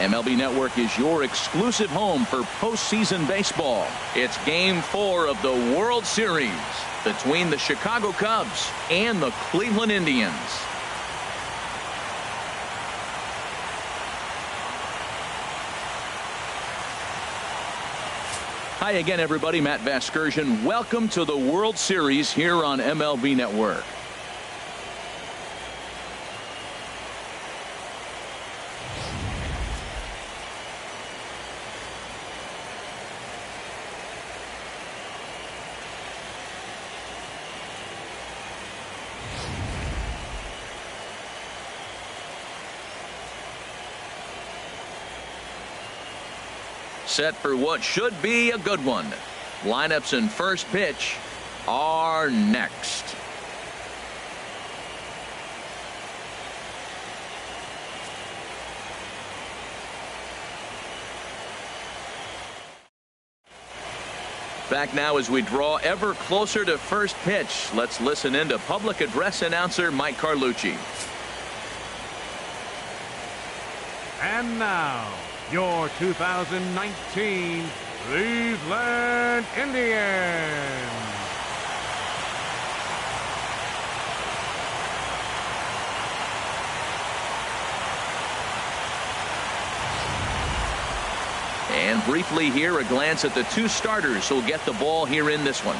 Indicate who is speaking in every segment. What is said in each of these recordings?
Speaker 1: MLB Network is your exclusive home for postseason baseball. It's Game 4 of the World Series between the Chicago Cubs and the Cleveland Indians. Hi again, everybody. Matt Vasgersian. Welcome to the World Series here on MLB Network. Set for what should be a good one. Lineups and first pitch are next. Back now as we draw ever closer to first pitch. Let's listen in to public address announcer Mike Carlucci.
Speaker 2: And now, your 2019 Cleveland Indians.
Speaker 1: And briefly here, a glance at the two starters who'll get the ball here in this one.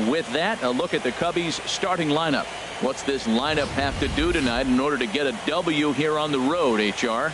Speaker 1: With that, a look at the Cubbies' starting lineup. What's this lineup have to do tonight in order to get a W here on the road, HR?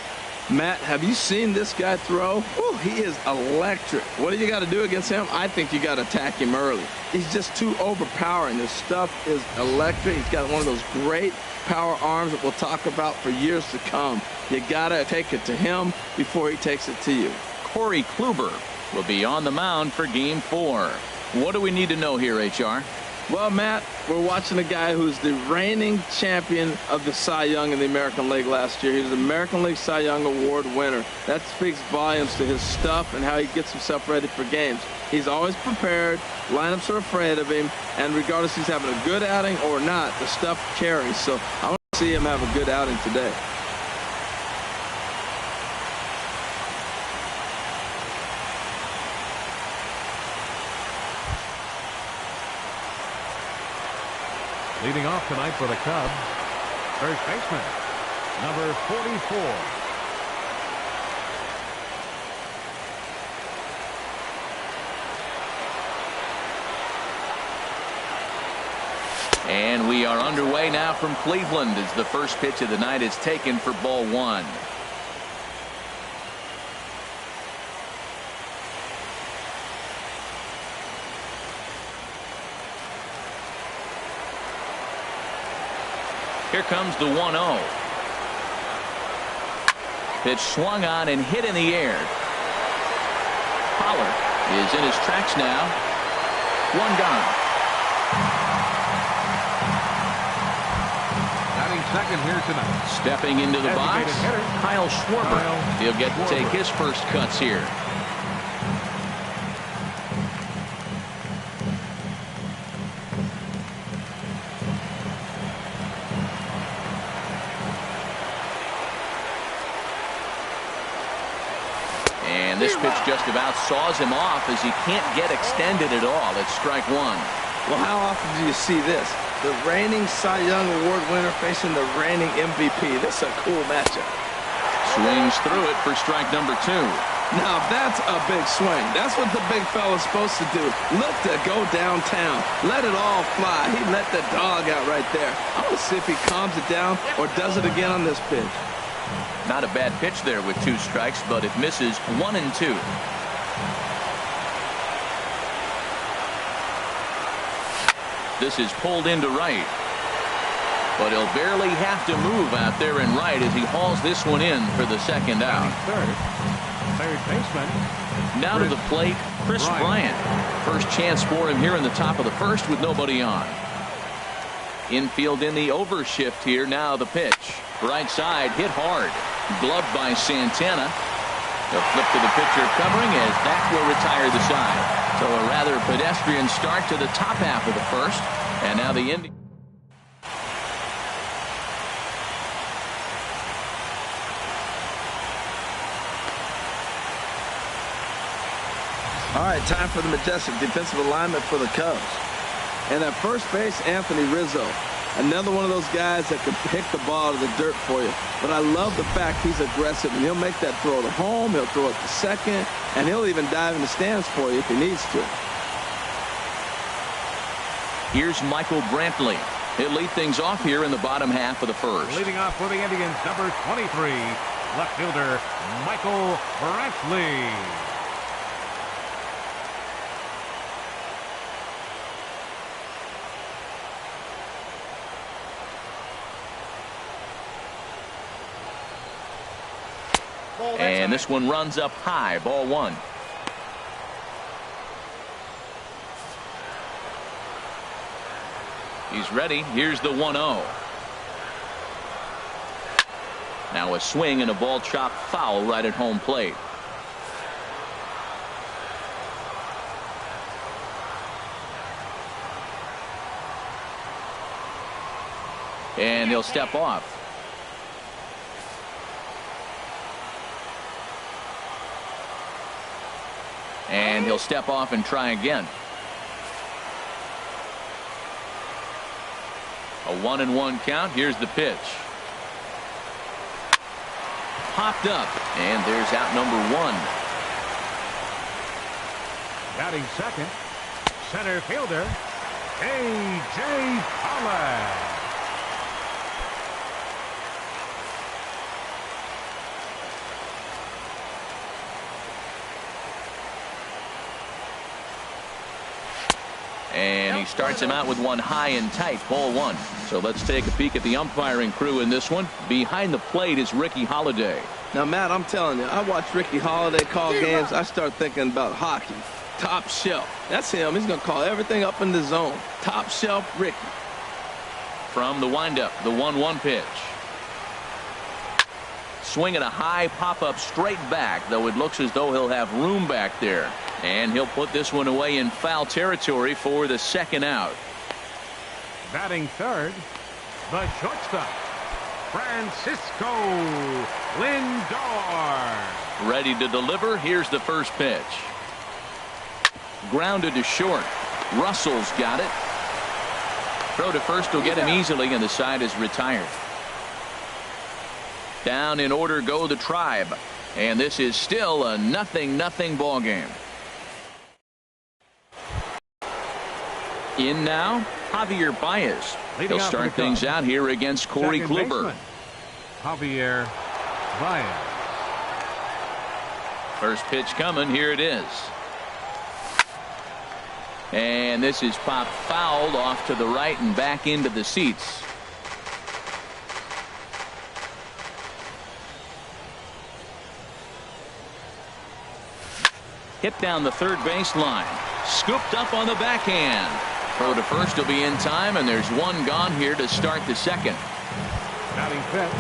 Speaker 3: Matt, have you seen this guy throw? Whew, he is electric. What do you got to do against him? I think you got to attack him early. He's just too overpowering. His stuff is electric. He's got one of those great power arms that we'll talk about for years to come. You got to take it to him before he takes it to you.
Speaker 1: Corey Kluber will be on the mound for Game 4. What do we need to know here, HR?
Speaker 3: Well, Matt, we're watching a guy who's the reigning champion of the Cy Young in the American League last year. He was the American League Cy Young Award winner. That speaks volumes to his stuff and how he gets himself ready for games. He's always prepared. Lineups are afraid of him. And regardless if he's having a good outing or not, the stuff carries. So I want to see him have a good outing today.
Speaker 2: Leading off tonight for the Cubs, first baseman, number 44.
Speaker 1: And we are underway now from Cleveland as the first pitch of the night is taken for ball one. Here comes the 1-0. Pitch swung on and hit in the air. Pollard is in his tracks now. One gone.
Speaker 2: Batting second here tonight.
Speaker 1: Stepping into the box, Kyle Schwarber. He'll get to take his first cuts here. This pitch just about saws him off as he can't get extended at all. It's strike one.
Speaker 3: Well, how often do you see this? The reigning Cy Young Award winner facing the reigning MVP. This is a cool matchup.
Speaker 1: Swings through it for strike number two.
Speaker 3: Now that's a big swing. That's what the big fella's supposed to do. Look to go downtown. Let it all fly. He let the dog out right there. I want to see if he calms it down or does it again on this pitch.
Speaker 1: Not a bad pitch there with two strikes, but it misses 1 and 2. This is pulled into right. But he'll barely have to move out there in right as he hauls this one in for the second out.
Speaker 2: Third baseman.
Speaker 1: Now to the plate, Chris Bryant. First chance for him here in the top of the first with nobody on. Infield in the overshift here. Now the pitch. Right side hit hard. Gloved by Santana. The flip to the pitcher covering as that will retire the side. So a rather pedestrian start to the top half of the first. And now the Indians.
Speaker 3: All right, time for the majestic defensive alignment for the Cubs. And at first base, Anthony Rizzo. Another one of those guys that can pick the ball to the dirt for you. But I love the fact he's aggressive, and he'll make that throw to home, he'll throw it to second, and he'll even dive in the stands for you if he needs to.
Speaker 1: Here's Michael Brantley. He'll lead things off here in the bottom half of the first.
Speaker 2: Leading off for the Indians, number 23, left fielder Michael Brantley.
Speaker 1: And this one runs up high, ball one. He's ready. Here's the 1-0. Now a swing and a ball chopped foul right at home plate. And he'll step off. And he'll step off and try again. A 1-1 count. Here's the pitch. Popped up, and there's out number one.
Speaker 2: Batting second, center fielder A.J. Pollock.
Speaker 1: And he starts him out with one high and tight, ball one. So let's take a peek at the umpiring crew in this one. Behind the plate is Ricky Holiday.
Speaker 3: Now, Matt, I'm telling you, I watch Ricky Holiday call games. I start thinking about hockey. Top shelf. That's him. He's going to call everything up in the zone. Top shelf Ricky.
Speaker 1: From the windup, the 1-1 pitch. Swinging a high pop-up straight back, though it looks as though he'll have room back there. And he'll put this one away in foul territory for the second out.
Speaker 2: Batting third, the shortstop, Francisco Lindor.
Speaker 1: Ready to deliver. Here's the first pitch. Grounded to short. Russell's got it. Throw to first will get him easily, and the side is retired. Down in order go the Tribe. And this is still a 0-0 ball game. In now, Javier Baez. He'll start things out here against Corey Kluber.
Speaker 2: Javier Baez.
Speaker 1: First pitch coming. Here it is. And this is popped fouled off to the right and back into the seats. Hit down the third baseline. Scooped up on the backhand. Throw to first will be in time, and there's one gone here to start the second.
Speaker 2: Batting fifth.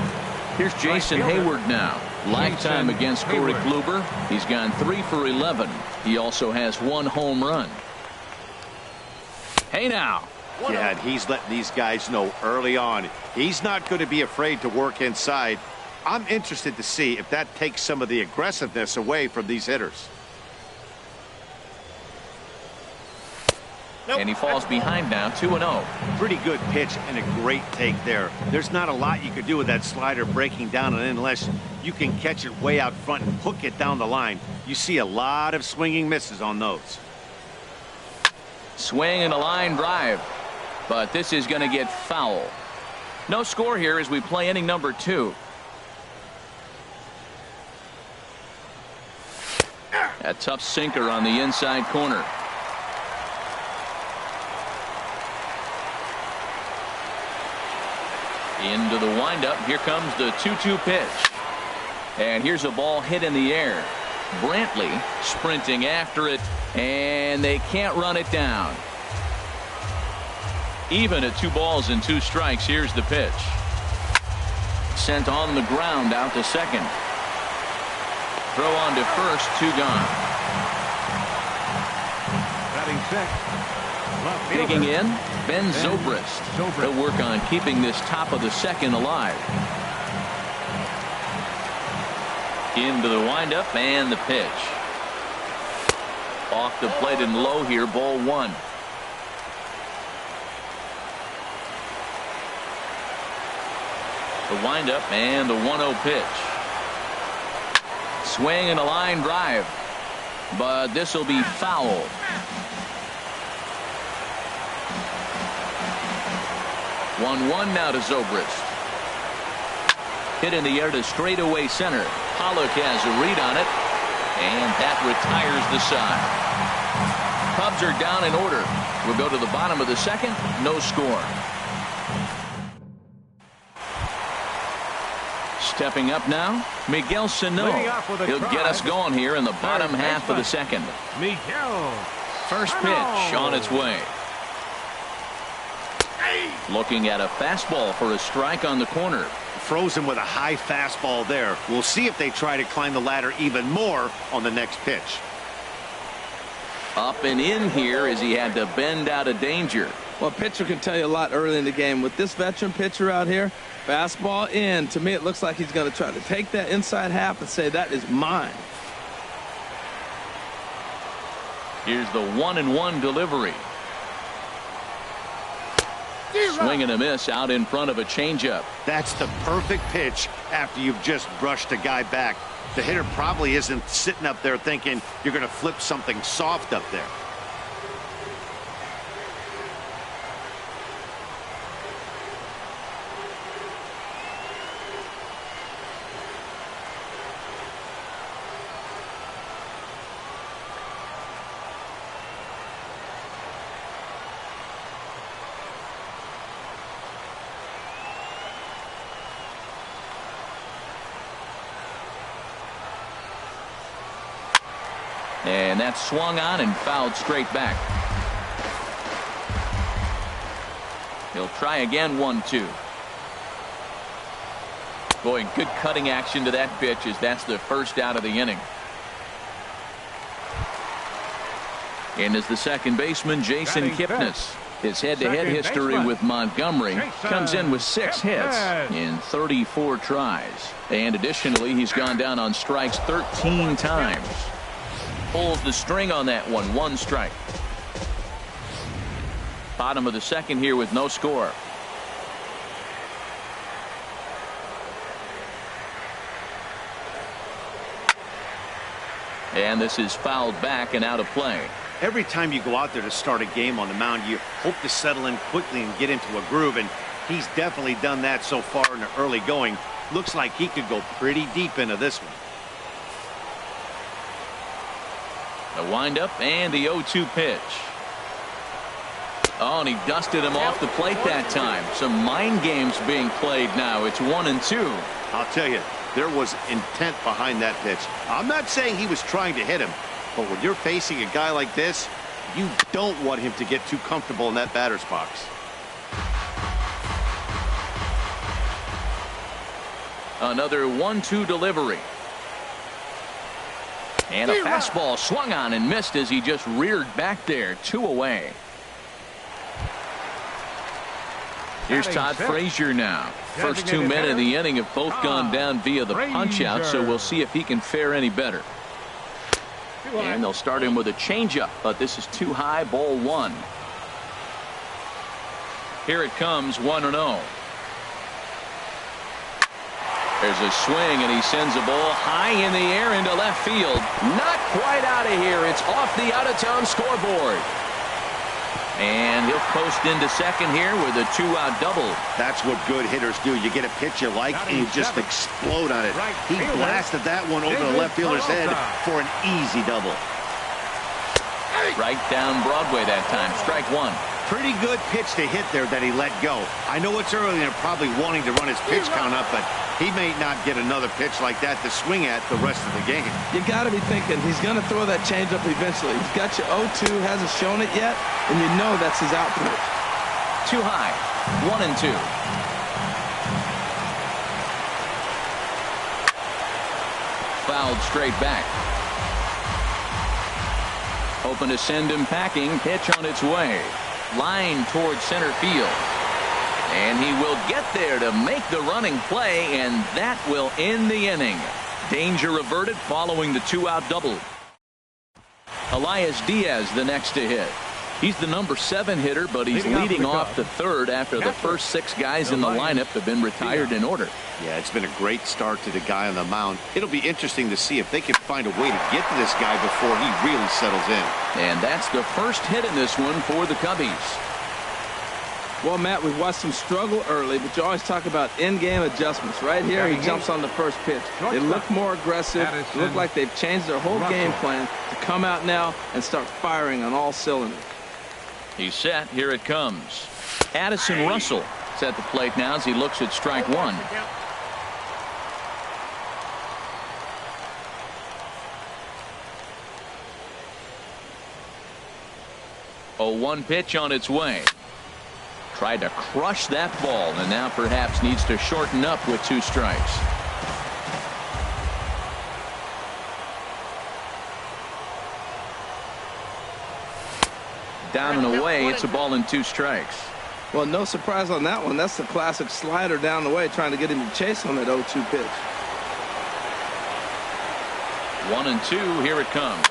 Speaker 1: Here's Jason Hayward now. Lifetime against Corey Kluber. He's gone 3 for 11. He also has 1 home run. Hey now.
Speaker 4: Yeah, and he's letting these guys know early on he's not going to be afraid to work inside. I'm interested to see if that takes some of the aggressiveness away from these hitters.
Speaker 1: And he falls behind now, 2-0.
Speaker 4: Pretty good pitch and a great take there. There's not a lot you could do with that slider breaking down, and unless you can catch it way out front and hook it down the line, you see a lot of swinging misses on those.
Speaker 1: Swing and a line drive. But this is going to get foul. No score here as we play inning number 2. A tough sinker on the inside corner. Into the windup. Here comes the 2-2 pitch. And here's a ball hit in the air. Brantley sprinting after it, and they can't run it down. Even at 2 balls and 2 strikes. Here's the pitch. Sent on the ground out to second. Throw on to first, 2 gone.
Speaker 2: Batting sixth.
Speaker 1: Digging in, Ben Zobrist. He'll work on keeping this top of the second alive. Into the windup and the pitch. Off the plate and low here, ball one. The windup and the 1-0 pitch. Swing and a line drive, but this will be foul. 1-1 now to Zobrist. Hit in the air to straightaway center. Pollock has a read on it, and that retires the side. Cubs are down in order. We'll go to the bottom of the second. No score. Stepping up now, Miguel Sano. He'll get us going here in the bottom half of the second.
Speaker 2: Miguel.
Speaker 1: First pitch on its way. Looking at a fastball for a strike on the corner.
Speaker 4: Frozen with a high fastball there. We'll see if they try to climb the ladder even more on the next pitch.
Speaker 1: Up and in here as he had to bend out of danger.
Speaker 3: Well, a pitcher can tell you a lot early in the game. With this veteran pitcher out here, fastball in. To me, it looks like he's going to try to take that inside half and say, that is mine.
Speaker 1: Here's the 1-1 delivery. Swing and a miss out in front of a changeup.
Speaker 4: That's the perfect pitch after you've just brushed a guy back. The hitter probably isn't sitting up there thinking you're going to flip something soft up there.
Speaker 1: And that's swung on and fouled straight back. He'll try again, 1-2. Boy, good cutting action to that pitch as that's the first out of the inning. And as the second baseman, Jason Kipnis. His head-to-head history with Montgomery comes in with 6 hits in 34 tries. And additionally, he's gone down on strikes 13 times. Pulls the string on that one. 1 strike. Bottom of the second here with no score. And this is fouled back and out of play.
Speaker 4: Every time you go out there to start a game on the mound, you hope to settle in quickly and get into a groove, and he's definitely done that so far in the early going. Looks like he could go pretty deep into this one.
Speaker 1: The windup and the 0-2 pitch. Oh, and he dusted him off the plate that time. Some mind games being played now. It's 1-2.
Speaker 4: I'll tell you, there was intent behind that pitch. I'm not saying he was trying to hit him, but when you're facing a guy like this, you don't want him to get too comfortable in that batter's box.
Speaker 1: Another 1-2 delivery. And a fastball swung on and missed as he just reared back there. 2 away. Here's Todd Frazier now. First 2 men in the inning have both gone down via the punch-out, so we'll see if he can fare any better. And they'll start him with a changeup, but this is too high. Ball 1. Here it comes, 1-0. There's a swing, and he sends a ball high in the air into left field. Not quite out of here. It's off the out-of-town scoreboard. And he'll post into second here with a 2-out double.
Speaker 4: That's what good hitters do. You get a pitch you like, and you just explode on it. He blasted that one over the left fielder's head for an easy double.
Speaker 1: Right down Broadway that time. Strike 1.
Speaker 4: Pretty good pitch to hit there that he let go. I know it's early and they're probably wanting to run his pitch count up, but he may not get another pitch like that to swing at the rest of the game.
Speaker 3: You got to be thinking he's going to throw that changeup eventually. He's got you 0-2, hasn't shown it yet, and you know that's his out pitch.
Speaker 1: Too high. 1-2. Fouled straight back. Hoping to send him packing. Pitch on its way. Line towards center field. And he will get there to make the running play, and that will end the inning. Danger averted following the 2-out double. Elias Diaz the next to hit. He's the number 7 hitter, but he's leading off the third after the first 6 guys in the lineup have been retired in order.
Speaker 4: Yeah, it's been a great start to the guy on the mound. It'll be interesting to see if they can find a way to get to this guy before he really settles in.
Speaker 1: And that's the first hit in this one for the Cubbies.
Speaker 3: Well, Matt, we've watched him struggle early, but you always talk about in-game adjustments. Right here, he jumps on the first pitch. They look more aggressive. It look like they've changed their whole game plan to come out now and start firing on all cylinders.
Speaker 1: He's set. Here it comes. Addison Russell is at the plate now as he looks at strike 1. Oh, 1 pitch on its way. Tried to crush that ball and now perhaps needs to shorten up with 2 strikes. Down and away. It's a ball and 2 strikes.
Speaker 3: Well, no surprise on that one. That's the classic slider down the way, trying to get him to chase on that 0-2 pitch.
Speaker 1: 1-2. Here it comes.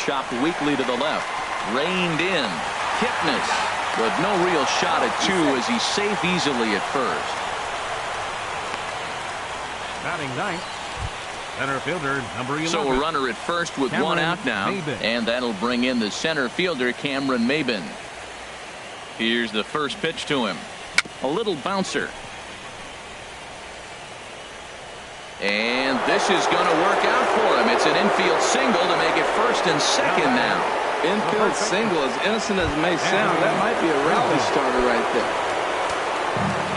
Speaker 1: Chopped weakly to the left. Reined in. Kipnis. But no real shot at 2 as he's safe easily at first.
Speaker 2: Batting ninth, center fielder number 11.
Speaker 1: So a runner at first with
Speaker 2: Cameron
Speaker 1: 1 out now.
Speaker 2: Maybin.
Speaker 1: And that'll bring in the center fielder, Cameron Maybin. Here's the first pitch to him. A little bouncer. And this is going to work out for him. It's an infield single to make it first and second now.
Speaker 3: Infield single, as innocent as it may sound, that might be a rally starter right there.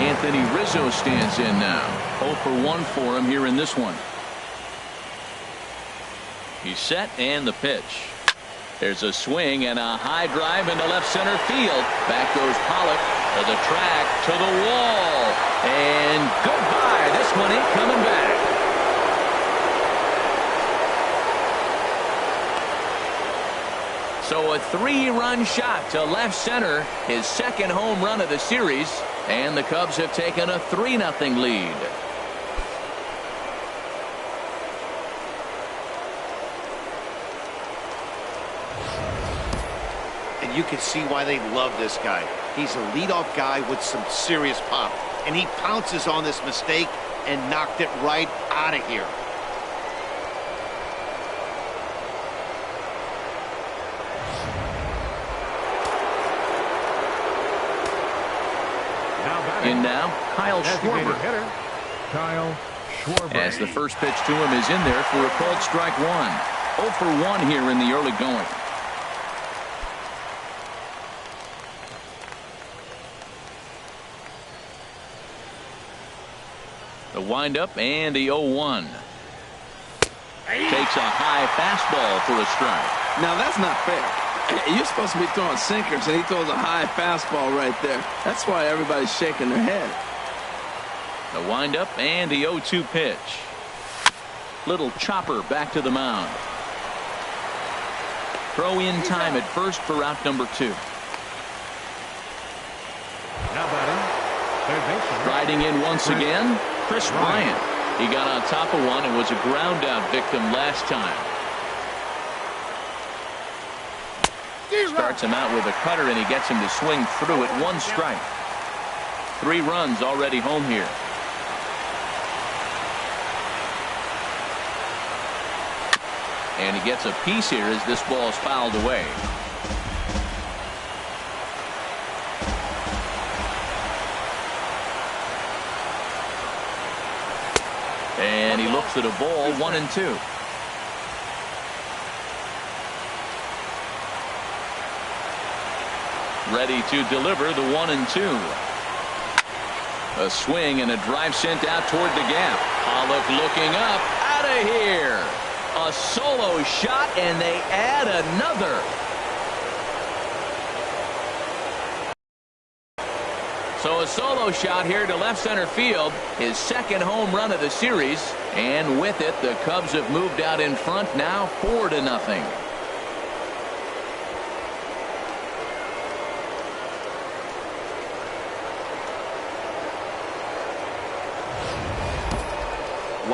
Speaker 1: Anthony Rizzo stands in now. 0 for 1 for him here in this one. He's set and the pitch. There's a swing and a high drive into left center field. Back goes Pollock to the track, to the wall. And goodbye. This one ain't coming back. So a 3-run shot to left center, his second home run of the series, and the Cubs have taken a 3-0 lead.
Speaker 4: And you can see why they love this guy. He's a leadoff guy with some serious pop, and he pounces on this mistake and knocked it right out of here.
Speaker 1: In now, Kyle Schwarber.
Speaker 2: Hitter, Kyle Schwarber.
Speaker 1: As the first pitch to him is in there for a called strike 1. 0 for 1 here in the early going. The windup and the 0-1. Takes a high fastball for a strike.
Speaker 3: Now that's not fair. You're supposed to be throwing sinkers, and he throws a high fastball right there. That's why everybody's shaking their head.
Speaker 1: The windup and the 0-2 pitch. Little chopper back to the mound. Throw in time at first for out number 2.
Speaker 2: Now batting, third baseman.
Speaker 1: Riding in once again, Chris Bryant. He got on top of one and was a ground out victim last time. Starts him out with a cutter and he gets him to swing through it. 1 strike. 3 runs already home here. And he gets a piece here as this ball is fouled away. And he looks at a ball. 1-2. Ready to deliver the 1-2. A swing and a drive sent out toward the gap. Pollock looking up. Out of here. A solo shot and they add another. So a solo shot here to left center field. His second home run of the series. And with it, the Cubs have moved out in front now 4-0.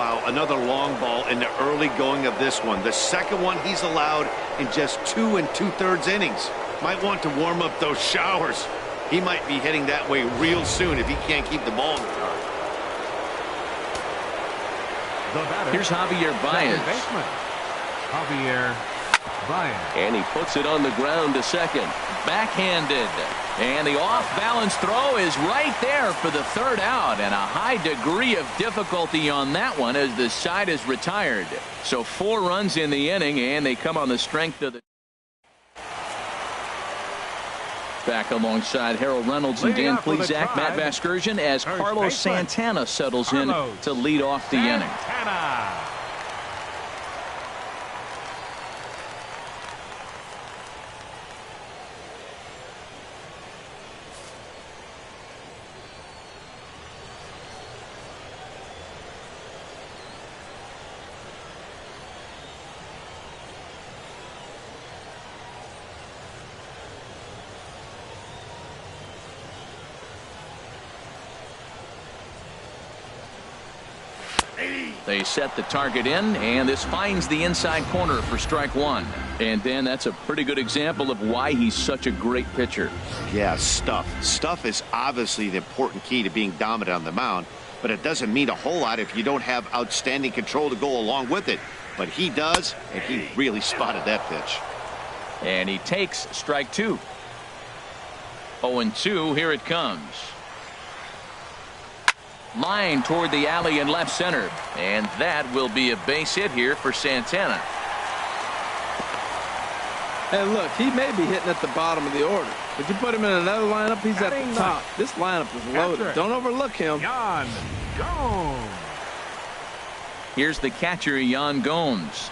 Speaker 4: Wow, another long ball in the early going of this one. The second one he's allowed in just 2 2/3 innings. Might want to warm up those showers. He might be heading that way real soon if he can't keep the ball in the yard.
Speaker 1: Here's Javier Baez.
Speaker 2: Javier Baez.
Speaker 1: And he puts it on the ground to second. Backhanded. And the off-balance throw is right there for the third out. And a high degree of difficulty on that one as the side is retired. So 4 runs in the inning, and they come on the strength of the... Back alongside Harold Reynolds and Dan Plesac, Matt Vasgersian, as Carlos Santana settles in to lead off the inning. They set the target in, and this finds the inside corner for strike 1. And Dan, that's a pretty good example of why he's such a great pitcher.
Speaker 4: Yeah, stuff. Stuff is obviously the important key to being dominant on the mound, but it doesn't mean a whole lot if you don't have outstanding control to go along with it. But he does, and he really spotted that pitch.
Speaker 1: And he takes strike 2. 0-2, here it comes. Line toward the alley in left center, and that will be a base hit here for Santana.
Speaker 3: And look, he may be hitting at the bottom of the order. If you put him in another lineup, he's at the top. This lineup is loaded. Don't overlook him.
Speaker 2: Yan Gomes.
Speaker 1: Here's the catcher, Yan Gomes.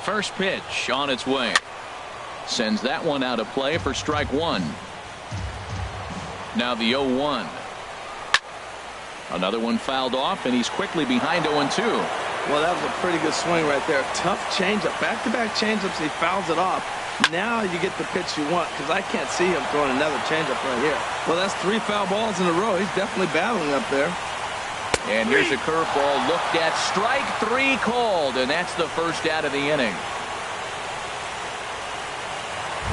Speaker 1: First pitch on its way. Sends that one out of play for strike 1. Now the 0-1. Another one fouled off, and he's quickly behind 0-2.
Speaker 3: Well, that was a pretty good swing right there. Tough changeup. Back-to-back changeups, he fouls it off. Now you get the pitch you want, because I can't see him throwing another changeup right here. Well, that's 3 foul balls in a row. He's definitely battling up there.
Speaker 1: And here's a curveball looked at. Strike 3 called, and that's the first out of the inning.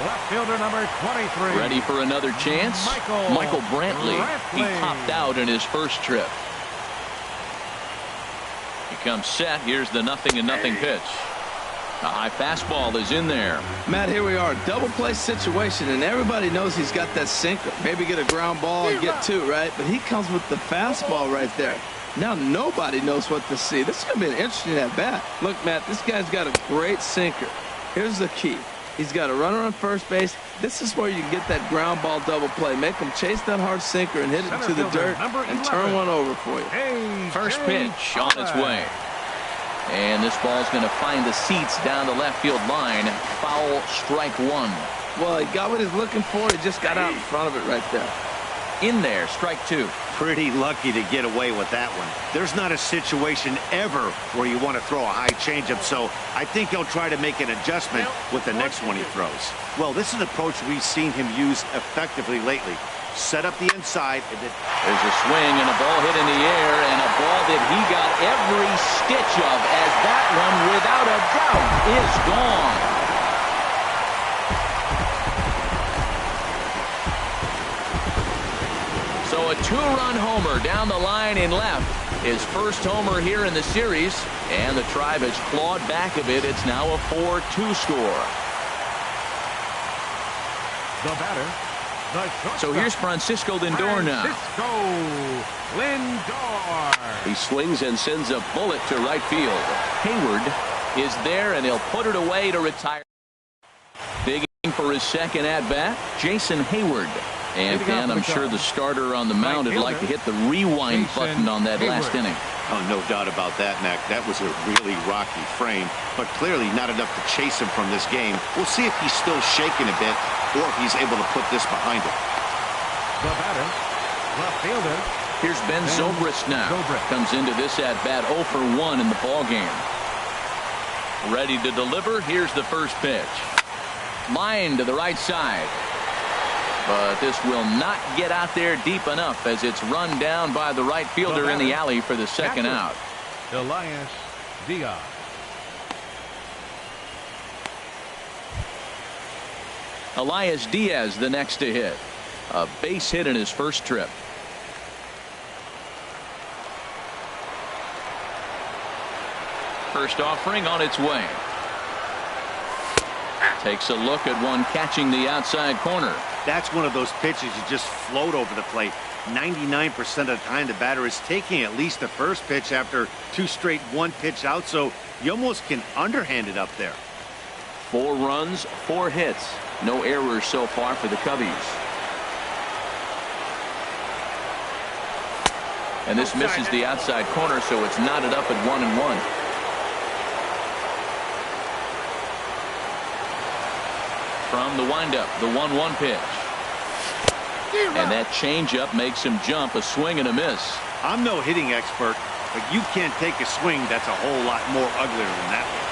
Speaker 2: Left fielder number 23.
Speaker 1: Ready for another chance? Michael Brantley. He popped out in his first trip. He comes set. Here's the 0-0 pitch. A high fastball is in there.
Speaker 3: Matt, here we are. Double play situation, and everybody knows he's got that sinker. Maybe get a ground ball and get 2, right? But he comes with the fastball right there. Now nobody knows what to see. This is going to be an interesting at-bat. Look, Matt, this guy's got a great sinker. Here's the key. He's got a runner on first base. This is where you can get that ground ball double play. Make him chase that hard sinker and hit it to the dirt and turn one over for you.
Speaker 1: First pitch on its way. And this ball's going to find the seats down the left field line. Foul, strike 1.
Speaker 3: Well, he got what he's looking for. He just got out in front of it right there.
Speaker 1: In there, strike 2.
Speaker 4: Pretty lucky to get away with that one. There's not a situation ever where you want to throw a high changeup, so I think he'll try to make an adjustment with the next one he throws. Well, this is an approach we've seen him use effectively lately. Set up the inside. And then
Speaker 1: there's a swing and a ball hit in the air, and a ball that he got every stitch of, as that one, without a doubt, is gone. So a 2-run homer down the line in left. His first homer here in the series, and the Tribe has clawed back a bit. It's now a 4-2 score.
Speaker 2: The batter.
Speaker 1: So here's Francisco Lindor now.
Speaker 2: Lindor.
Speaker 1: He swings and sends a bullet to right field. Hayward is there, and he'll put it away to retire. Digging for his second at-bat, Jason Hayward. And Dan, I'm sure the starter on the mound would like to hit the rewind button on that last inning.
Speaker 4: Oh, no doubt about that, Mac. That was a really rocky frame, but clearly not enough to chase him from this game. We'll see if he's still shaking a bit or if he's able to put this behind him.
Speaker 2: The batter, left fielder.
Speaker 1: Here's Ben Zobrist now. Comes into this at-bat 0 for 1 in the ballgame. Ready to deliver. Here's the first pitch. Line to the right side. But this will not get out there deep enough as it's run down by the right fielder in the alley for the second out.
Speaker 2: Elias Diaz.
Speaker 1: Elias Diaz the next to hit. A base hit in his first trip. First offering on its way. Takes a look at one catching the outside corner.
Speaker 4: That's one of those pitches you just float over the plate. 99% of the time the batter is taking at least the first pitch after 2 straight 1-pitch outs, so you almost can underhand it up there.
Speaker 1: 4 runs, 4 hits. No errors so far for the Cubbies. And this misses the outside corner, so it's knotted up at 1-1. From the windup, the 1-1 pitch. And that changeup makes him jump. A swing and a miss.
Speaker 4: I'm no hitting expert, but you can't take a swing that's a whole lot more uglier than that one.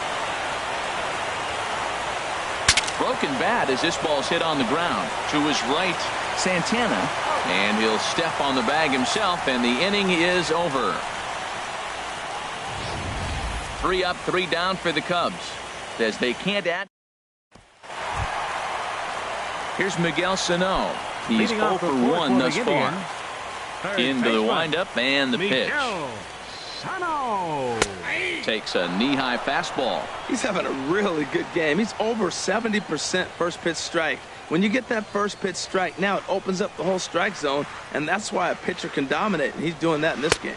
Speaker 1: Broken bat as this ball's hit on the ground. To his right, Santana. And he'll step on the bag himself, and the inning is over. 3 up, 3 down for the Cubs as they can't add. Here's Miguel Sano. He's 0 for 1 thus far. Into the windup and the pitch.
Speaker 2: Sano
Speaker 1: takes a knee-high fastball.
Speaker 3: He's having a really good game. He's over 70% first pitch strike. When you get that first pitch strike, now it opens up the whole strike zone, and that's why a pitcher can dominate, and he's doing that in this game.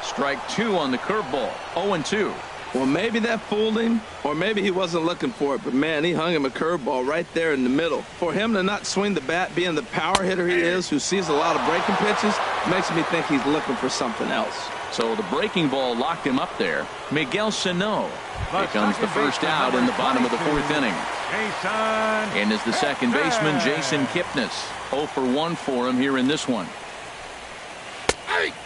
Speaker 1: Strike 2 on the curveball. 0-2.
Speaker 3: Well, maybe that fooled him, or maybe he wasn't looking for it, but man, he hung him a curveball right there in the middle. For him to not swing the bat, being the power hitter he is, who sees a lot of breaking pitches, makes me think he's looking for something else.
Speaker 1: So the breaking ball locked him up there. Miguel Sano. Here comes the first out in the bottom of the 4th inning. And is the second baseman, Jason Kipnis. 0 for 1 for him here in this one.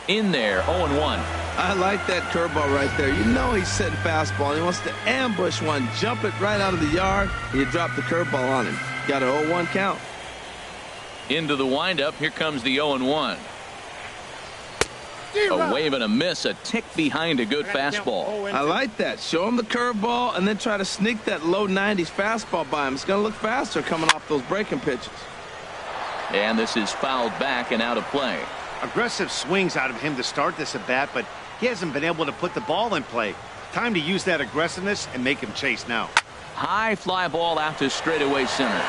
Speaker 1: In there, 0-1.
Speaker 3: I like that curveball right there. You know he's sitting fastball. He wants to ambush one, jump it right out of the yard, and you drop the curveball on him. Got an 0-1 count.
Speaker 1: Into the windup. Here comes the 0-1. A wave and a miss, a tick behind a good fastball.
Speaker 3: I like that. Show him the curveball and then try to sneak that low 90s fastball by him. It's going to look faster coming off those breaking pitches.
Speaker 1: And this is fouled back and out of play.
Speaker 4: Aggressive swings out of him to start this at bat, but he hasn't been able to put the ball in play. Time to use that aggressiveness and make him chase now.
Speaker 1: High fly ball out to straightaway center.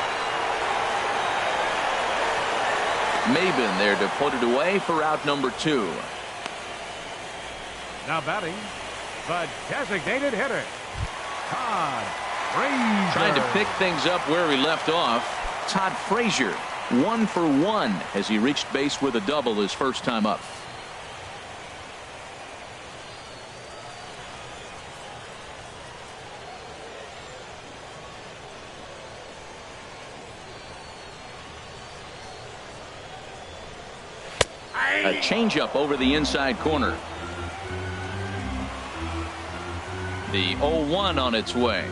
Speaker 1: Maben there to put it away for out number 2.
Speaker 2: Now batting, the designated hitter, Todd Frazier.
Speaker 1: Trying to pick things up where he left off. Todd Frazier, 1 for 1 as he reached base with a double his first time up. A changeup over the inside corner. The 0-1 on its way.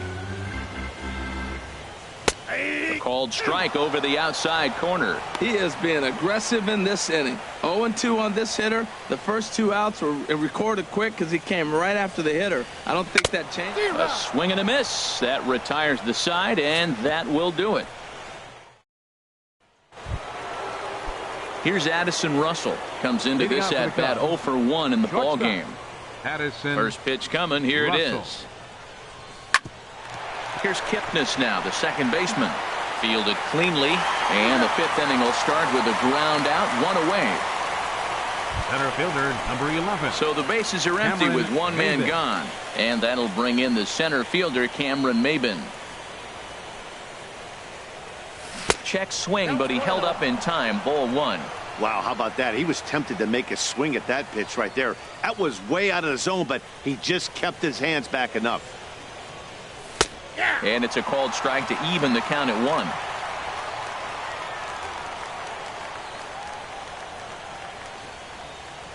Speaker 1: A called strike over the outside corner.
Speaker 3: He is being aggressive in this inning. 0-2 on this hitter. The first 2 outs were recorded quick because he came right after the hitter. I don't think that changed.
Speaker 1: A swing and a miss. That retires the side, and that will do it. Here's Addison Russell. Comes into this at bat 0 for 1 in the ball game.
Speaker 2: Addison.
Speaker 1: First pitch coming. Here it is. Here's Kipnis now, the second baseman. Fielded cleanly, and the 5th inning will start with a ground out, 1 away.
Speaker 2: Center fielder, number 11.
Speaker 1: So the bases are empty with 1 man gone, and that'll bring in the center fielder, Cameron Maben. Check swing, but he held up in time. Ball 1.
Speaker 4: Wow, how about that? He was tempted to make a swing at that pitch right there. That was way out of the zone, but he just kept his hands back enough.
Speaker 1: And it's a called strike to even the count at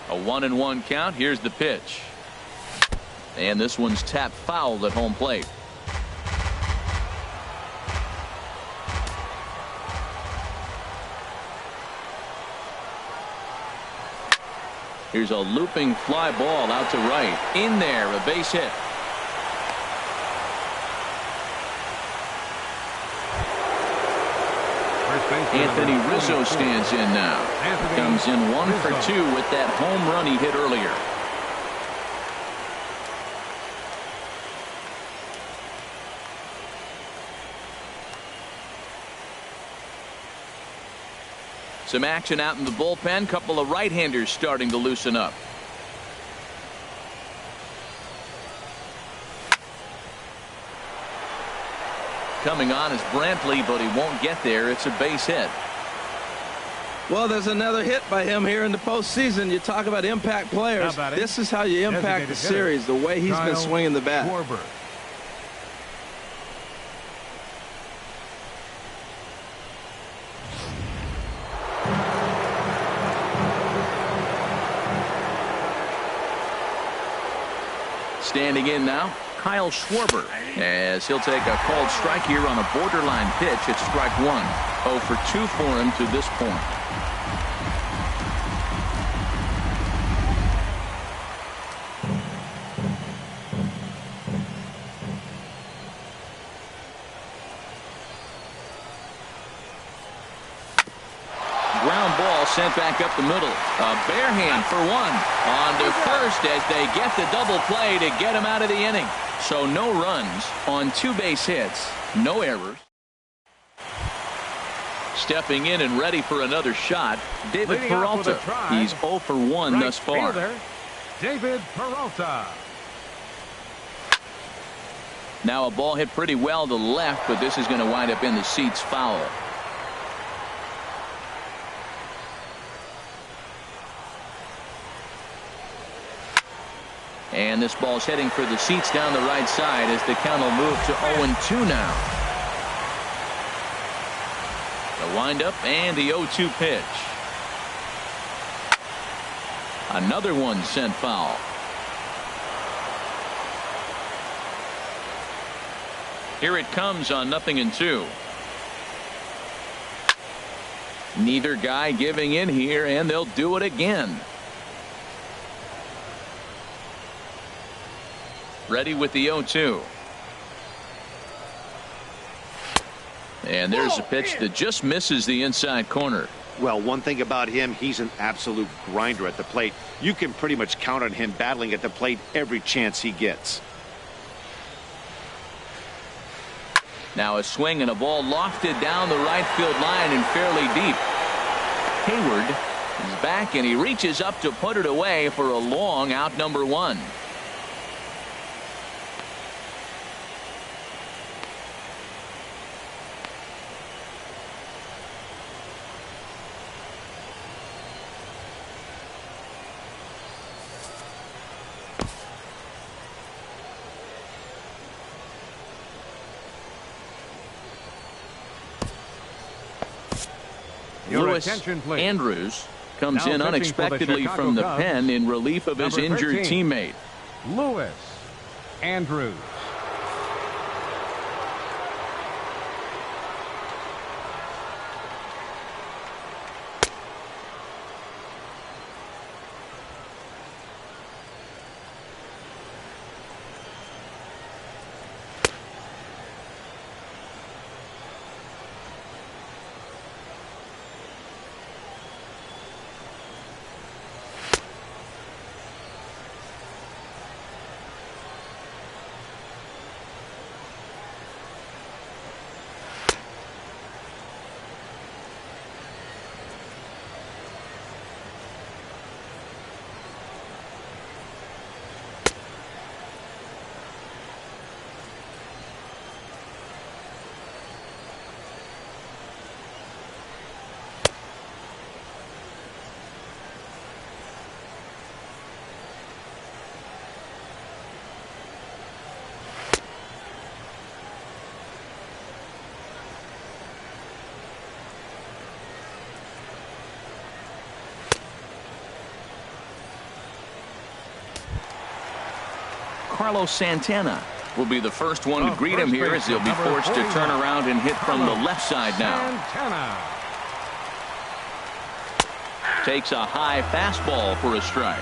Speaker 1: 1. A 1-1 count. Here's the pitch. And this one's tapped foul at home plate. Here's a looping fly ball out to right. In there, a base hit. Anthony Rizzo stands in now. Comes in 1 for 2 with that home run he hit earlier. Some action out in the bullpen. Couple of right-handers starting to loosen up. Coming on is Brantley, but he won't get there. It's a base hit.
Speaker 3: Well, there's another hit by him here in the postseason. You talk about impact players. This is how you impact the series, the way he's been swinging the bat.
Speaker 1: Standing in now, Kyle Schwarber, as he'll take a called strike here on a borderline pitch. It's strike 1. 0 for 2 for him to this point. Ground ball sent back up the middle. A bare hand for 1. On to first as they get the double play to get him out of the inning. So no runs on 2 base hits, no errors. Stepping in and ready for another shot, David Peralta. He's 0 for 1 thus far.
Speaker 2: David Peralta.
Speaker 1: Now a ball hit pretty well to the left, but this is going to wind up in the seats foul. And this ball's heading for the seats down the right side as the count will move to 0-2 now. The windup and the 0-2 pitch. Another one sent foul. Here it comes on 0-2. Neither guy giving in here, and they'll do it again. Ready with the 0-2. And there's a pitch that just misses the inside corner.
Speaker 4: Well, one thing about him, he's an absolute grinder at the plate. You can pretty much count on him battling at the plate every chance he gets.
Speaker 1: Now a swing and a ball lofted down the right field line and fairly deep. Hayward is back and he reaches up to put it away for a long out number 1. Lewis Andrews comes in unexpectedly from the pen in relief of his injured teammate.
Speaker 2: Lewis Andrews.
Speaker 1: Carlos Santana will be the first one to greet him here as he'll be forced to turn around and hit from the left side now. Takes a high fastball for a strike.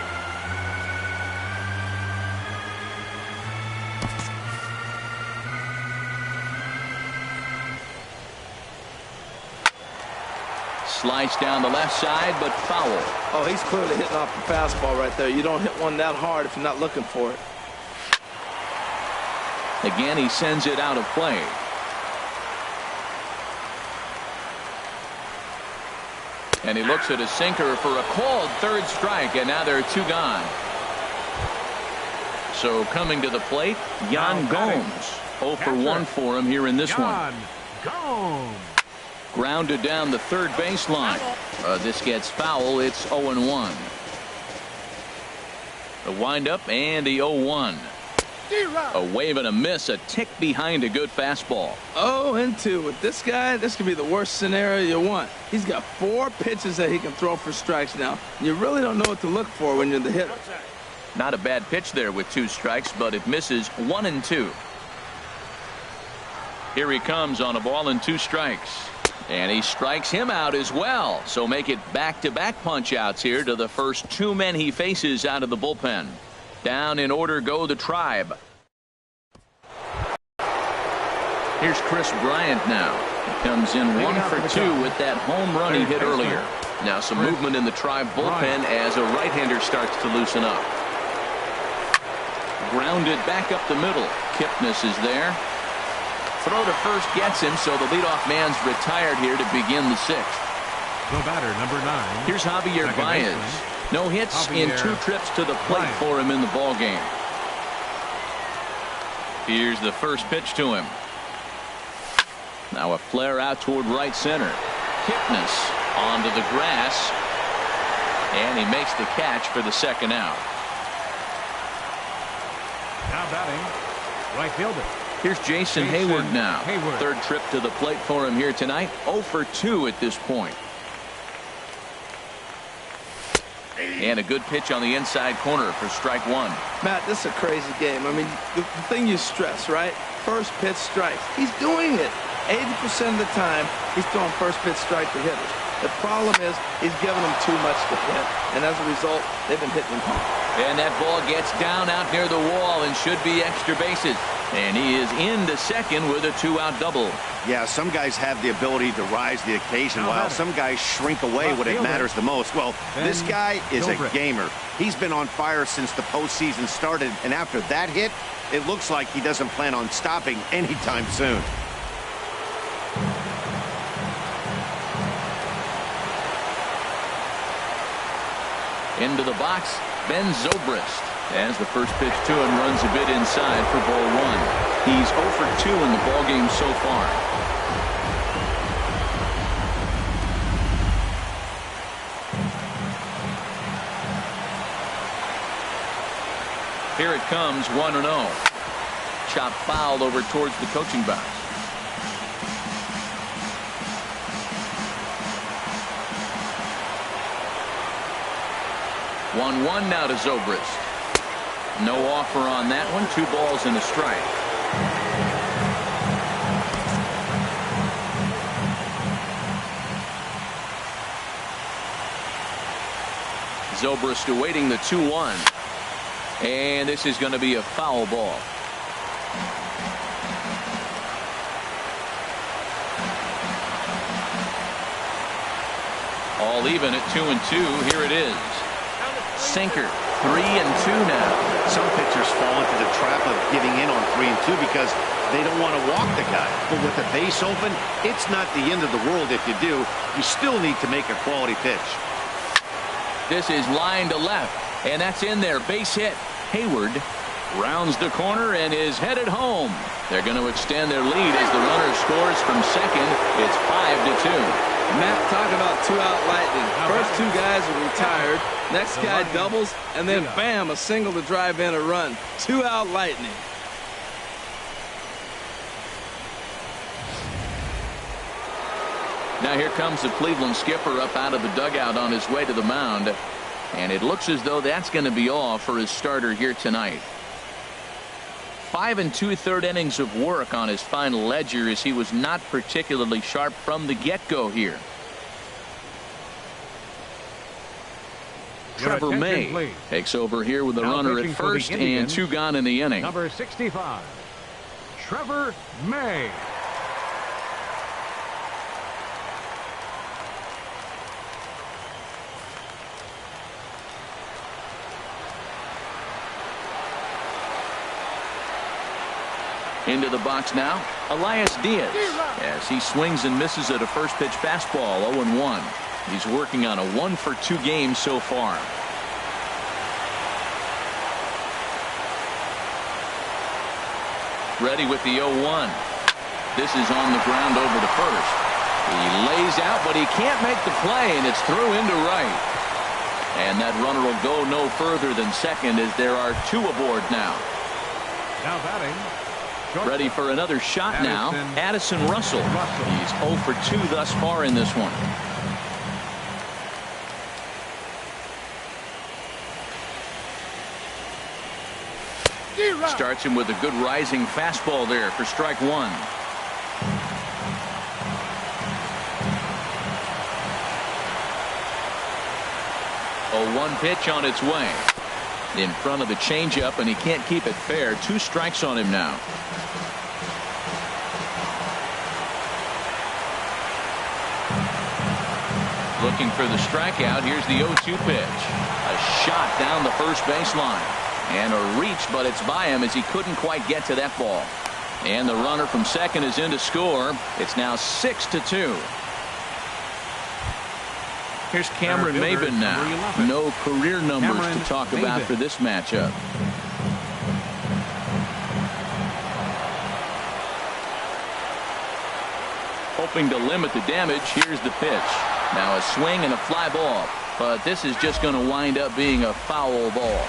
Speaker 1: Slice down the left side, but foul.
Speaker 3: Oh, he's clearly hitting off the fastball right there. You don't hit one that hard if you're not looking for it.
Speaker 1: Again, he sends it out of play. And he looks at a sinker for a called third strike, and now there are two gone. So coming to the plate, Yan Gomes. 0 for 1 for him here in this one.
Speaker 2: Gomes.
Speaker 1: Grounded down the third baseline. This gets foul. It's 0-1. The windup and the 0-1. A wave and a miss, a tick behind a good fastball.
Speaker 3: 0-2 with this guy. This could be the worst scenario you want. He's got 4 pitches that he can throw for strikes now. You really don't know what to look for when you're the hitter.
Speaker 1: Not a bad pitch there with 2 strikes, but it misses 1-2. Here he comes on a ball and 2 strikes. And he strikes him out as well. So make it back-to-back punch-outs here to the first 2 men he faces out of the bullpen. Down in order go the Tribe. Here's Chris Bryant now. He comes in 1 for 2 with that home run he hit earlier. Now some movement in the Tribe bullpen as a right-hander starts to loosen up. Grounded back up the middle. Kipnis is there. Throw to first gets him, so the leadoff man's retired here to begin the 6th.
Speaker 2: The batter, number 9.
Speaker 1: Here's Javier Baez. No hits in 2 trips to the plate for him in the ball game. Here's the first pitch to him. Now a flare out toward right center. Kipnis onto the grass, and he makes the catch for the 2nd out.
Speaker 2: Now batting, right fielder.
Speaker 1: Here's Jason Hayward now. Third trip to the plate for him here tonight. 0 for 2 at this point. And a good pitch on the inside corner for strike 1.
Speaker 3: Matt, this is a crazy game. I mean, the thing you stress, right? First pitch strikes. He's doing it. 80% of the time, he's throwing first pitch strike to hitters. The problem is he's giving them too much to hit. And as a result, they've been hitting him hard.
Speaker 1: And that ball gets down out near the wall and should be extra bases. And he is into second with a 2-out double.
Speaker 4: Yeah, some guys have the ability to rise to the occasion while some guys shrink away when it matters the most. Well, this guy is a gamer. He's been on fire since the postseason started, and after that hit, it looks like he doesn't plan on stopping anytime soon.
Speaker 1: Into the box, Ben Zobrist. As the first pitch to him runs a bit inside for ball 1. He's 0 for 2 in the ballgame so far. Here it comes, 1-0. Chop fouled over towards the coaching box. One now to Zobrist. No offer on that one. 2 balls and a strike. Zobrist awaiting the 2-1. And this is going to be a foul ball. All even at 2-2. Here it is. Sinker. 3-2 now.
Speaker 4: Some pitchers fall into the trap of giving in on 3-2 because they don't want to walk the guy. But with the base open, it's not the end of the world if you do. You still need to make a quality pitch.
Speaker 1: This is line to left, and that's in there. Base hit. Hayward rounds the corner and is headed home. They're going to extend their lead as the runner scores from second. It's 5-2.
Speaker 3: Matt, talk about 2-out lightning. First 2 guys are retired. Next guy doubles, and then bam, a single to drive in a run. 2-out lightning.
Speaker 1: Now here comes the Cleveland skipper up out of the dugout on his way to the mound. And it looks as though that's going to be all for his starter here tonight. 5 2/3 innings of work on his final ledger as he was not particularly sharp from the get-go here. Trevor May takes over here with the runner at first and 2 gone in the inning.
Speaker 2: Number 65, Trevor May.
Speaker 1: Into the box now, Elias Diaz, as he swings and misses at a first pitch fastball, 0-1. He's working on a 1-for-2 game so far. Ready with the 0-1. This is on the ground over the first. He lays out, but he can't make the play, and it's through into right. And that runner will go no further than second, as there are 2 aboard now.
Speaker 2: Now batting.
Speaker 1: Ready for another shot now, Addison Russell. He's 0 for 2 thus far in this one. Starts him with a good rising fastball there for strike 1. 0-1 pitch on its way. In front of the changeup, and he can't keep it fair. 2 strikes on him now. Looking for the strikeout. Here's the 0-2 pitch. A shot down the first baseline. And a reach, but it's by him as he couldn't quite get to that ball. And the runner from second is in to score. It's now 6-2. Here's Cameron Maybin now. No career numbers to talk about for this matchup. Hoping to limit the damage. Here's the pitch. Now a swing and a fly ball. But this is just going to wind up being a foul ball.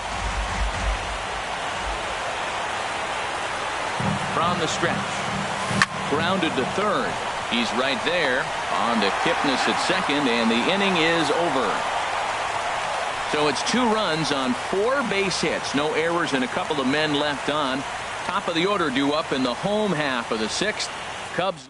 Speaker 1: From the stretch. Grounded to third. He's right there. On to Kipnis at second, and the inning is over. So it's 2 runs on 4 base hits. No errors and a couple of men left on. Top of the order due up in the home half of the 6th. Cubs.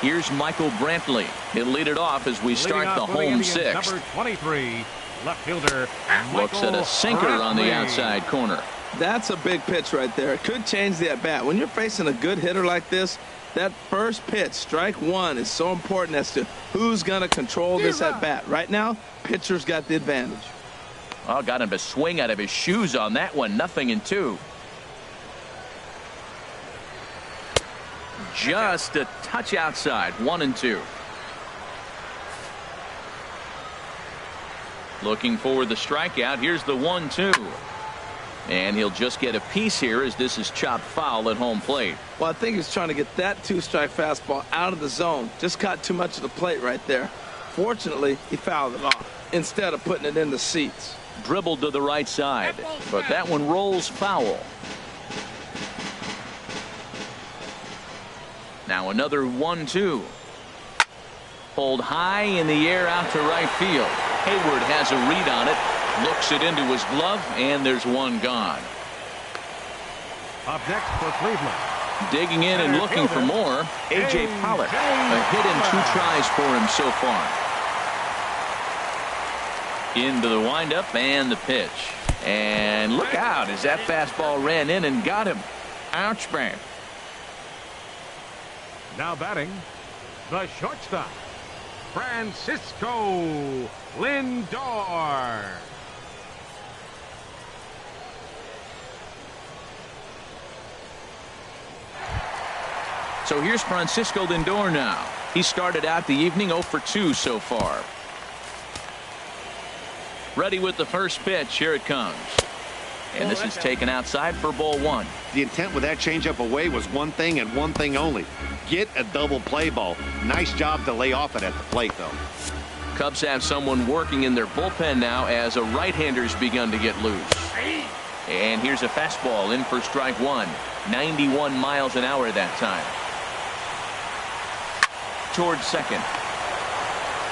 Speaker 1: Here's Michael Brantley. He'll lead it off as we start the home 6th.
Speaker 2: Number 23, left fielder.
Speaker 1: Looks at a sinker on the outside corner.
Speaker 3: That's a big pitch right there. It could change the at-bat. When you're facing a good hitter like this, that first pitch, strike 1, is so important as to who's going to control this at-bat. Right now, pitcher's got the advantage.
Speaker 1: Oh, got him to swing out of his shoes on that one. 0-2. Just a touch outside. 1-2. Looking for the strikeout. Here's the 1-2. And he'll just get a piece here as this is chopped foul at home plate.
Speaker 3: Well, I think he's trying to get that 2-strike fastball out of the zone. Just caught too much of the plate right there. Fortunately, he fouled it off instead of putting it in the seats.
Speaker 1: Dribbled to the right side, but that one rolls foul. Now another 1-2. Pulled high in the air out to right field. Hayward has a read on it. Looks it into his glove, and there's one gone.
Speaker 2: Up next for Cleveland.
Speaker 1: Digging in and looking for more, A.J. Pollock. A hit in 2 tries for him so far. Into the windup and the pitch. And look out as that fastball ran in and got him. Ouch, man.
Speaker 2: Now batting, the shortstop, Francisco Lindor.
Speaker 1: So here's Francisco Lindor now. He started out the evening 0 for 2 so far. Ready with the first pitch. Here it comes. And this is taken outside for ball 1.
Speaker 4: The intent with that changeup away was one thing and one thing only. Get a double play ball. Nice job to lay off it at the plate, though.
Speaker 1: Cubs have someone working in their bullpen now as a right-hander's begun to get loose. And here's a fastball in for strike 1. 91 miles an hour that time. Towards second.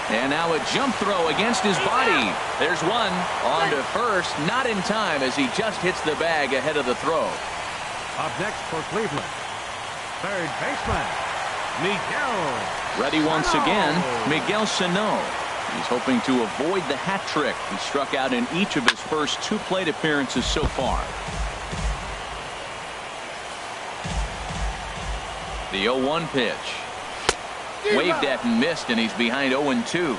Speaker 1: And now a jump throw against his body. There's one. On to first. Not in time as he just hits the bag ahead of the throw.
Speaker 2: Up next for Cleveland, third baseman, Miguel.
Speaker 1: Ready once again, Miguel Sano. He's hoping to avoid the hat trick. He struck out in each of his first 2 plate appearances so far. The 0-1 pitch. Waved at and missed, and he's behind 0-2.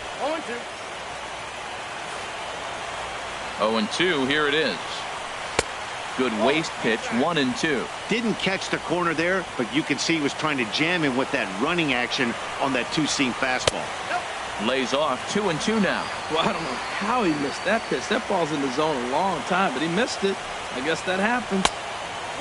Speaker 1: 0-2, here it is. Good waist pitch, 1-2.
Speaker 4: Didn't catch the corner there, but you can see he was trying to jam him with that running action on that 2-seam fastball.
Speaker 1: Lays off, 2-2 now.
Speaker 3: Well, I don't know how he missed that pitch. That ball's in the zone a long time, but he missed it. I guess that happens.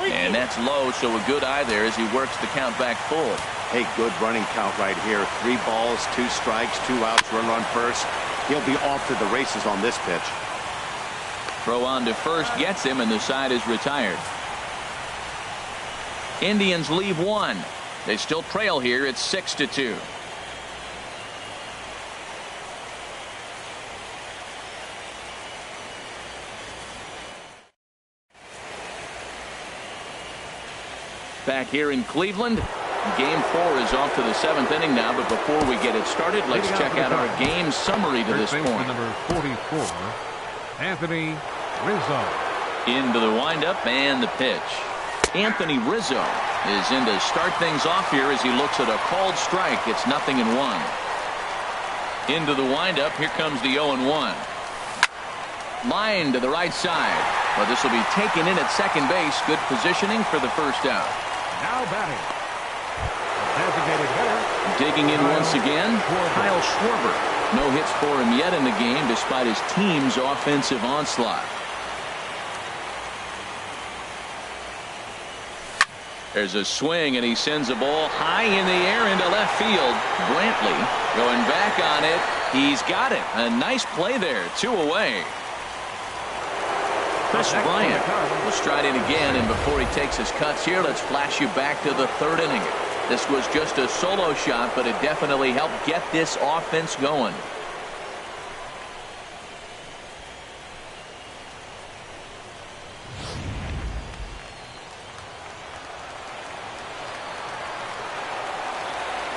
Speaker 1: And that's low, so a good eye there as he works the count back full.
Speaker 4: Hey, good running count right here. 3 balls, 2 strikes, 2 outs, runner on first. He'll be off to the races on this pitch.
Speaker 1: Throw on to first gets him, and the side is retired. Indians leave 1. They still trail here. It's 6-2. Back here in Cleveland, Game 4 is off to the 7th inning now, but before we get it started, let's check out our game summary to this point.
Speaker 2: Number 44, Anthony Rizzo.
Speaker 1: Into the windup and the pitch. Anthony Rizzo is in to start things off here as he looks at a called strike. It's 0-1. Into the windup, here comes the 0-1. Line to the right side. Well, this will be taken in at second base. Good positioning for the first out.
Speaker 2: Now batting. Designated hitter.
Speaker 1: Digging in once again, Kyle Schwarber. No hits for him yet in the game despite his team's offensive onslaught. There's a swing, and he sends a ball high in the air into left field. Brantley going back on it. He's got it. A nice play there. 2 away. Chris Bryant will stride in again, and before he takes his cuts here, let's flash you back to the 3rd inning. This was just a solo shot, but it definitely helped get this offense going.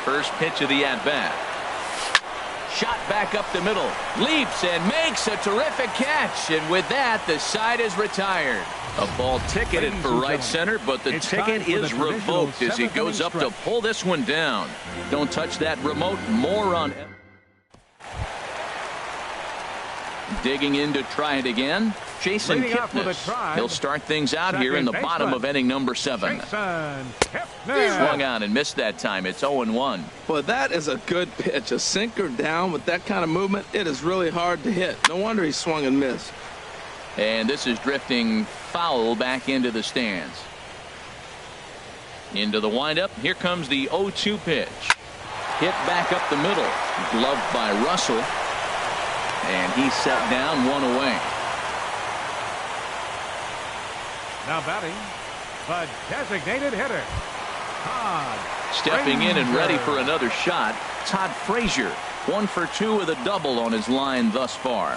Speaker 1: First pitch of the at-bat. Shot back up the middle. Leaps and makes a terrific catch. And with that, the side is retired. A ball ticketed for right center, but the ticket is revoked as he goes up to pull this one down. Don't touch that remote. More on it. Digging in to try it again. Jason Kipnis. He'll start things out here in the bottom of inning number 7. Swung on and missed that time. It's 0-1.
Speaker 3: Well, that is a good pitch. A sinker down with that kind of movement, it is really hard to hit. No wonder he swung and missed.
Speaker 1: And this is drifting foul back into the stands. Into the windup. Here comes the 0-2 pitch. Hit back up the middle. Gloved by Russell. And he's set down, 1 away.
Speaker 2: Now batting, the designated hitter, Todd
Speaker 1: Stepping in and ready for another shot, Todd Frazier. 1 for 2 with a double on his line thus far.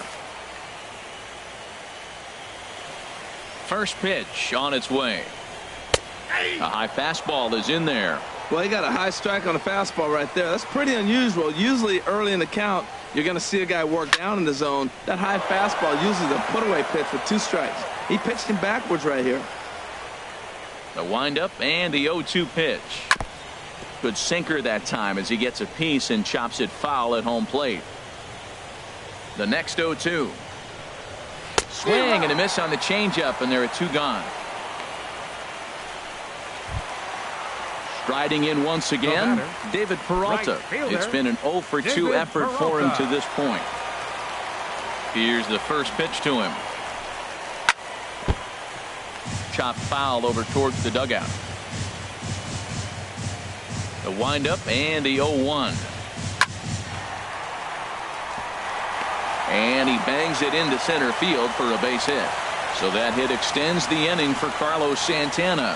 Speaker 1: First pitch on its way. A high fastball is in there.
Speaker 3: Well, he got a high strike on a fastball right there. That's pretty unusual. Usually early in the count, you're going to see a guy work down in the zone. That high fastball usually the put-away pitch with 2 strikes. He pitched him backwards right here.
Speaker 1: The windup and the 0-2 pitch. Good sinker that time as he gets a piece and chops it foul at home plate. The next 0-2. Swing and a miss on the changeup, and there are 2 gone. Striding in once again, David Peralta. It's been an 0 for 2 effort for him to this point. Here's the first pitch to him. Chopped foul over towards the dugout. The windup and the 0-1. And he bangs it into center field for a base hit. So that hit extends the inning for Carlos Santana.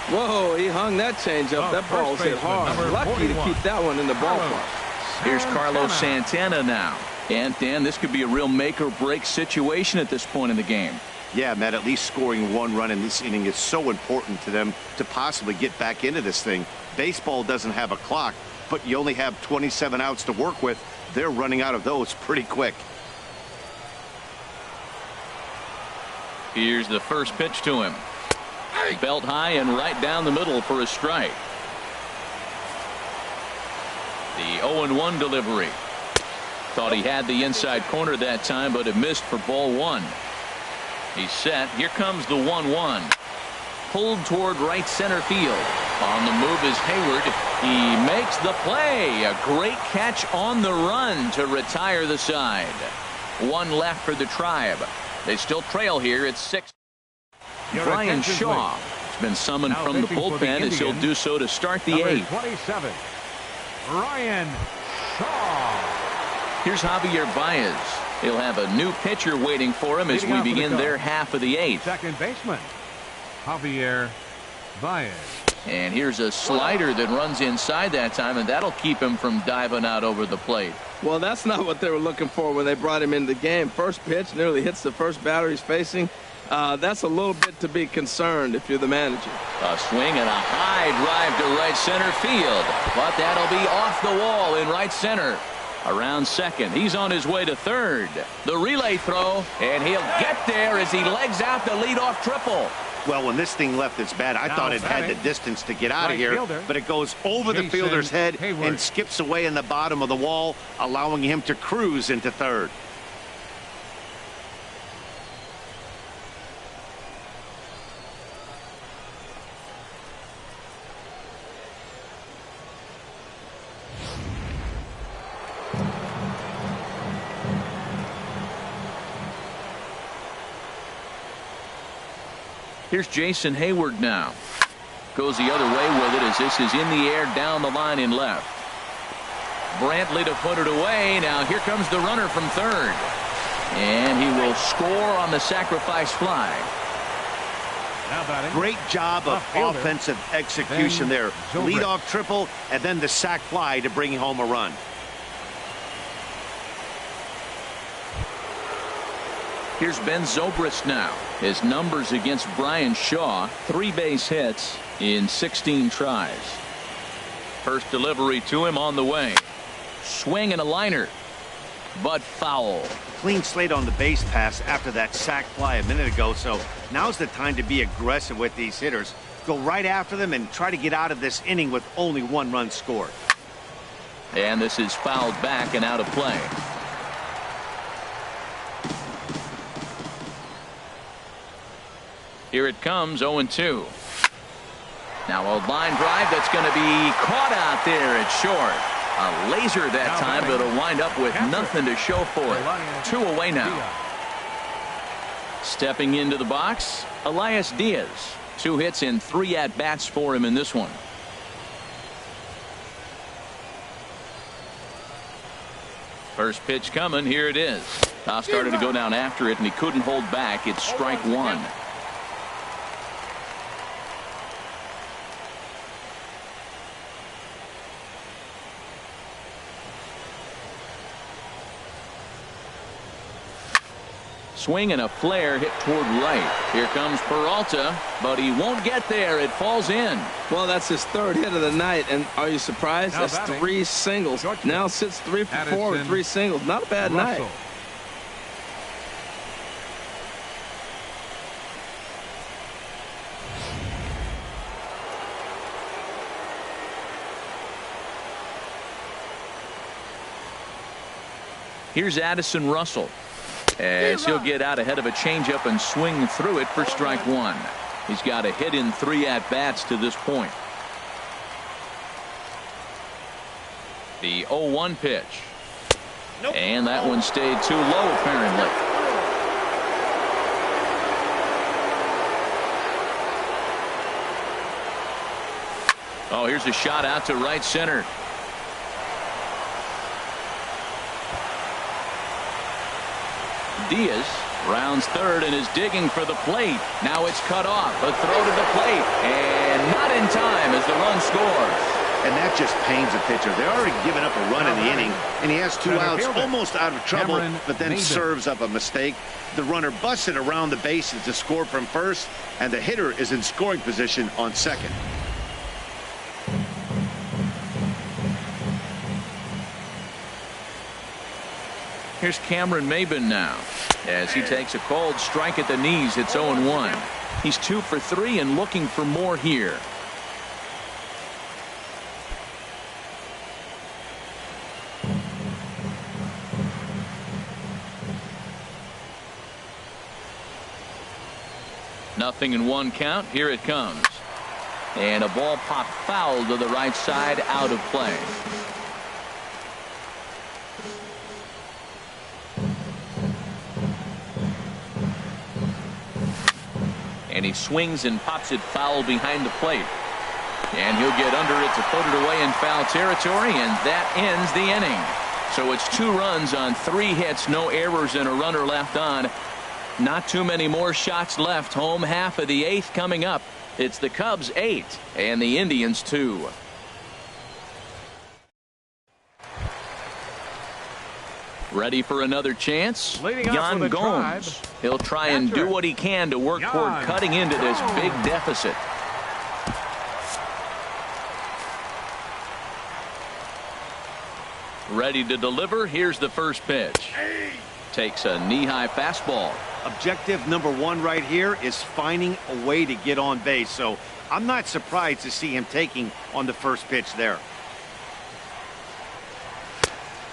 Speaker 3: Whoa, he hung that changeup. That ball was hit hard. Lucky to keep that one in the ballpark.
Speaker 1: Here's Carlos Santana now. And Dan, this could be a real make or break situation at this point in the game.
Speaker 4: Yeah, Matt, at least scoring 1 run in this inning is so important to them to possibly get back into this thing. Baseball doesn't have a clock, but you only have 27 outs to work with. They're running out of those pretty quick.
Speaker 1: Here's the first pitch to him. Belt high and right down the middle for a strike. The 0-1 delivery. Thought he had the inside corner that time, but it missed for ball one. He's set. Here comes the 1-1. Pulled toward right center field. On the move is Hayward. He makes the play. A great catch on the run to retire the side. One left for the Tribe. They still trail here at 6. Brian Shaw has been summoned from the bullpen as he'll do so to start the 8th.
Speaker 2: 27. Brian Shaw.
Speaker 1: Here's Javier Baez. He'll have a new pitcher waiting for him as we begin their half of the 8th.
Speaker 2: Second baseman, Javier Baez.
Speaker 1: And here's a slider that runs inside that time, and that'll keep him from diving out over the plate.
Speaker 3: Well, that's not what they were looking for when they brought him into the game. First pitch nearly hits the first batter he's facing. That's a little bit to be concerned if you're the manager.
Speaker 1: A swing and a high drive to right center field. But that'll be off the wall in right center. Around second. He's on his way to third. The relay throw, and he'll get there as he legs out the leadoff triple.
Speaker 4: Well, when this thing left its bat, I thought it had the distance to get out of here, but it goes over the fielder's head and skips away in the bottom of the wall, allowing him to cruise into third.
Speaker 1: Here's Jason Hayward now. Goes the other way with it as this is in the air down the line in left. Brantley to put it away. Now here comes the runner from third. And he will score on the sacrifice fly.
Speaker 4: Great job of offensive execution there. Leadoff triple and then the sac fly to bring home a run.
Speaker 1: Here's Ben Zobrist now. His numbers against Brian Shaw, 3 base hits in 16 tries. First delivery to him on the way. Swing and a liner, but foul.
Speaker 4: Clean slate on the base pass after that sac fly a minute ago, so now's the time to be aggressive with these hitters. Go right after them and try to get out of this inning with only 1 run scored.
Speaker 1: And this is fouled back and out of play. Here it comes, 0-2. Now a line drive that's going to be caught out there at short. A laser that time, but it'll wind up with nothing to show for it. 2 away now. Stepping into the box, Elias Diaz. 2 hits and 3 at-bats for him in this one. First pitch coming, here it is. Toss started to go down after it, and he couldn't hold back. It's strike 1. Swing and a flare hit toward right. Here comes Peralta, but he won't get there. It falls in.
Speaker 3: Well, that's his 3rd hit of the night, and are you surprised? That's 3 singles. Now sits 3 for 4 with 3 singles. Not a bad night.
Speaker 1: Here's Addison Russell, as he'll get out ahead of a changeup and swing through it for strike 1. He's got a hit in 3 at-bats to this point. The 0-1 pitch. And that one stayed too low, apparently. Oh, here's a shot out to right center. Diaz rounds third and is digging for the plate. Now it's cut off. A throw to the plate, and not in time as the run scores.
Speaker 4: And that just pains the pitcher. They're already given up a run in the inning, and he has 2 outs, almost out of trouble, but then serves up a mistake. The runner busted around the bases to score from first, and the hitter is in scoring position on second.
Speaker 1: Here's Cameron Maben now as he takes a cold strike at the knees. It's 0-1. He's 2 for 3 and looking for more here. Nothing in 1 count. Here it comes. And a ball popped foul to the right side, out of play. And he swings and pops it foul behind the plate. And he'll get under it to put it away in foul territory, and that ends the inning. So it's 2 runs on 3 hits, no errors, and a runner left on. Not too many more shots left. Home half of the 8th coming up. It's the Cubs 8 and the Indians 2. Ready for another chance? Yan Gomes. He'll try and do what he can to work toward cutting into this big deficit. Ready to deliver. Here's the first pitch. Takes a knee-high fastball.
Speaker 4: Objective number 1 right here is finding a way to get on base. So I'm not surprised to see him taking on the first pitch there.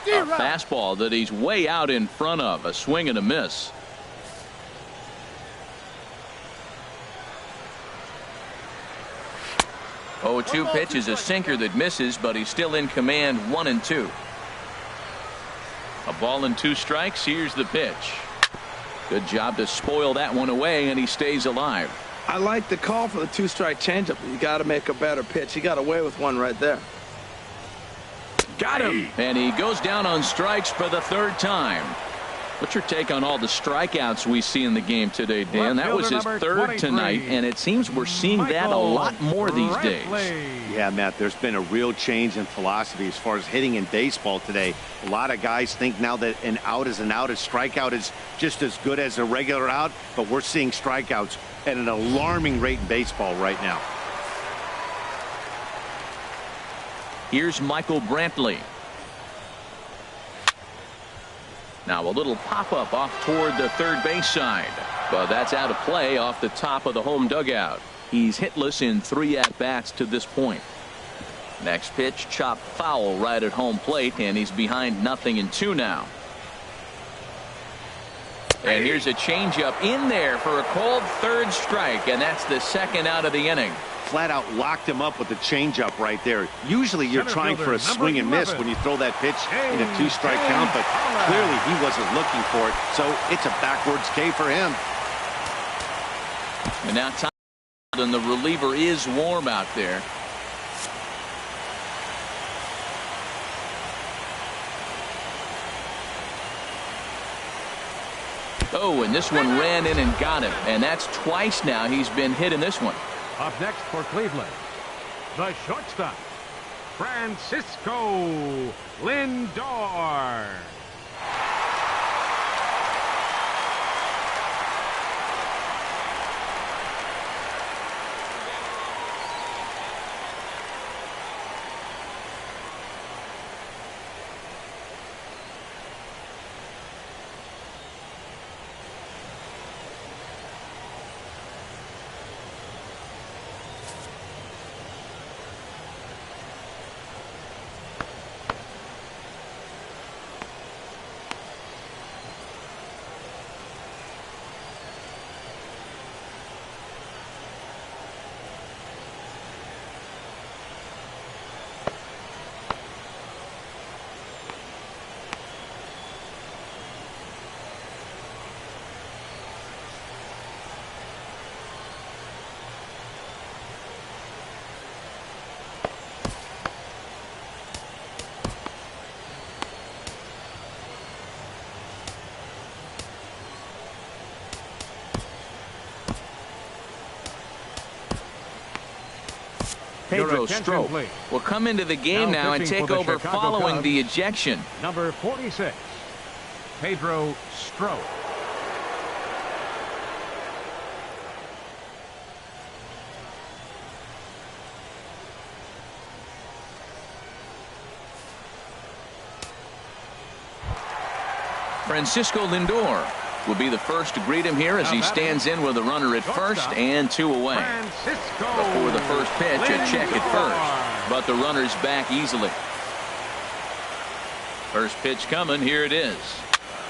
Speaker 1: A fastball that he's way out in front of. A swing and a miss. Oh, 2 pitch is a sinker that misses, but he's still in command. 1-2. A ball and 2 strikes. Here's the pitch. Good job to spoil that one away, and he stays alive.
Speaker 3: I like the call for the 2-strike changeup. You got to make a better pitch. He got away with one right there.
Speaker 1: Got him. And he goes down on strikes for the 3rd time. What's your take on all the strikeouts we see in the game today, Dan? That was his 3rd tonight, and it seems we're seeing that a lot more these days.
Speaker 4: Yeah, Matt, there's been a real change in philosophy as far as hitting in baseball today. A lot of guys think now that an out is an out. A strikeout is just as good as a regular out, but we're seeing strikeouts at an alarming rate in baseball right now.
Speaker 1: Here's Michael Brantley. Now a little pop-up off toward the 3rd base side, but that's out of play off the top of the home dugout. He's hitless in 3 at-bats to this point. Next pitch, chopped foul right at home plate, and he's behind 0-2 now. And here's a changeup in there for a called 3rd strike, and that's the 2nd out of the inning.
Speaker 4: Flat out locked him up with the changeup right there. Usually you're trying for a swing and miss when you throw that pitch in a 2-strike count, but clearly he wasn't looking for it, so it's a backwards K for him.
Speaker 1: And now time, and the reliever is warm out there. Oh, and this one ran in and got him, and that's twice now he's been hit in this one.
Speaker 2: Up next for Cleveland, the shortstop, Francisco Lindor.
Speaker 1: Pedro Strop will come into the game now and take over following the ejection.
Speaker 2: Number 46, Pedro Strop.
Speaker 1: Francisco Lindor will be the first to greet him here as he stands in with a runner at first and 2 away. Before the first pitch, a check at first, but the runner's back easily. First pitch coming. Here it is.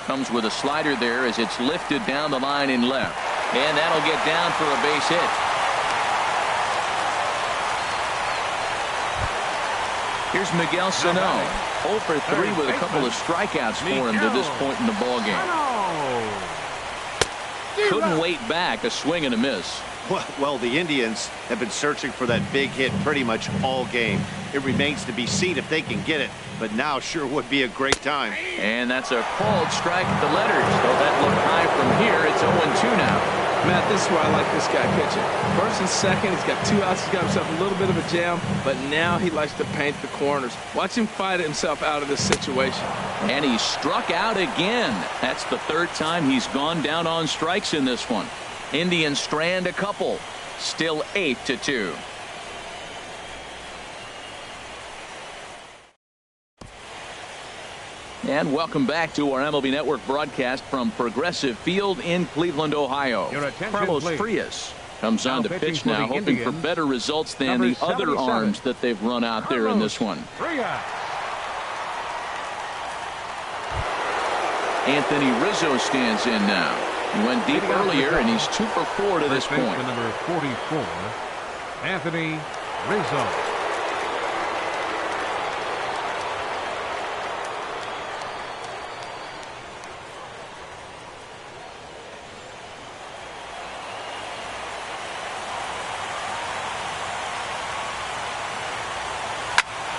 Speaker 1: Comes with a slider there as it's lifted down the line in left, and that'll get down for a base hit. Here's Miguel Sano, 0 for 3 with a couple of strikeouts for him to this point in the ballgame. Couldn't wait back. A swing and a miss.
Speaker 4: Well, the Indians have been searching for that big hit pretty much all game. It remains to be seen if they can get it, but now sure would be a great time.
Speaker 1: And that's a called strike at the letters. Though that looked high from here, it's 0-2 now.
Speaker 3: Matt, this is why I like this guy pitching. First and second, he's got 2 outs. He's got himself a little bit of a jam, but now he likes to paint the corners. Watch him fight himself out of this situation.
Speaker 1: And he struck out again. That's the 3rd time he's gone down on strikes in this one. Indians strand a couple. Still 8-2. And welcome back to our MLB Network broadcast from Progressive Field in Cleveland, Ohio. Carlos Frias comes on to pitch now, hoping for better results than the other arms that they've run out there in this one. Anthony Rizzo stands in now. He went deep earlier, and he's 2 for 4 to this point.
Speaker 2: Number 44, Anthony Rizzo.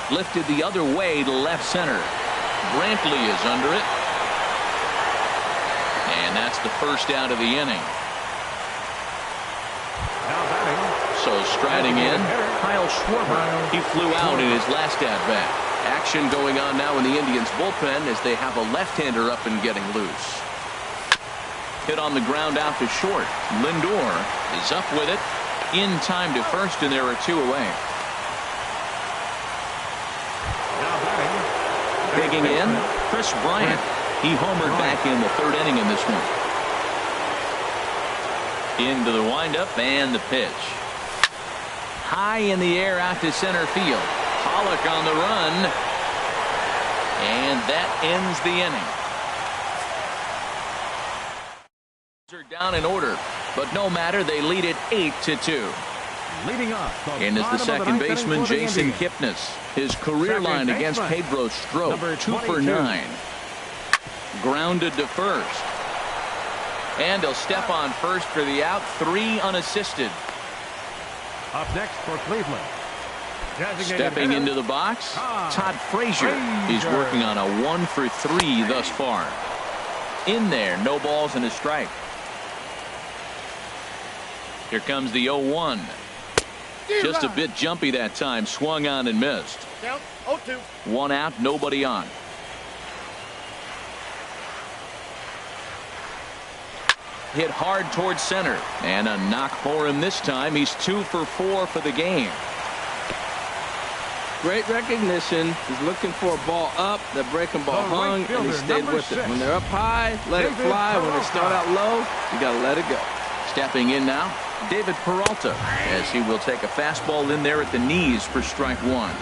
Speaker 1: Lifted the other way to left center. Brantley is under it. And that's the first out of the inning. So striding in, Kyle Schwarber. He flew out in his last at-bat. Action going on now in the Indians' bullpen as they have a left-hander up and getting loose. Hit on the ground out to short. Lindor is up with it. In time to first, and there are 2 away. Digging in, Chris Bryant. He homered back in the 3rd inning in this one. Into the windup and the pitch. High in the air out to center field. Pollock on the run. And that ends the inning. They're down in order, but no matter, they lead it 8-2.
Speaker 2: Leading off,
Speaker 1: and is the second baseman Jason Kipnis. His career line against Pedro Strop, 2 for 9. Grounded to first. And he'll step on first for the out. 3 unassisted.
Speaker 2: Up next for Cleveland.
Speaker 1: Stepping into the box, Todd Frazier. He's working on a 1 for 3 thus far. In there, no balls and a strike. Here comes the 0-1. Just a bit jumpy that time. Swung on and missed.
Speaker 5: Count 0-2.
Speaker 1: 1 out, nobody on. Hit hard towards center. And a knock for him this time. He's 2 for 4 for the game.
Speaker 3: Great recognition. He's looking for a ball up. The breaking ball hung, and he stayed with it. When they're up high, let it fly. When they start out low, you got to let it go.
Speaker 1: Stepping in now, David Peralta, as he will take a fastball in there at the knees for strike 1.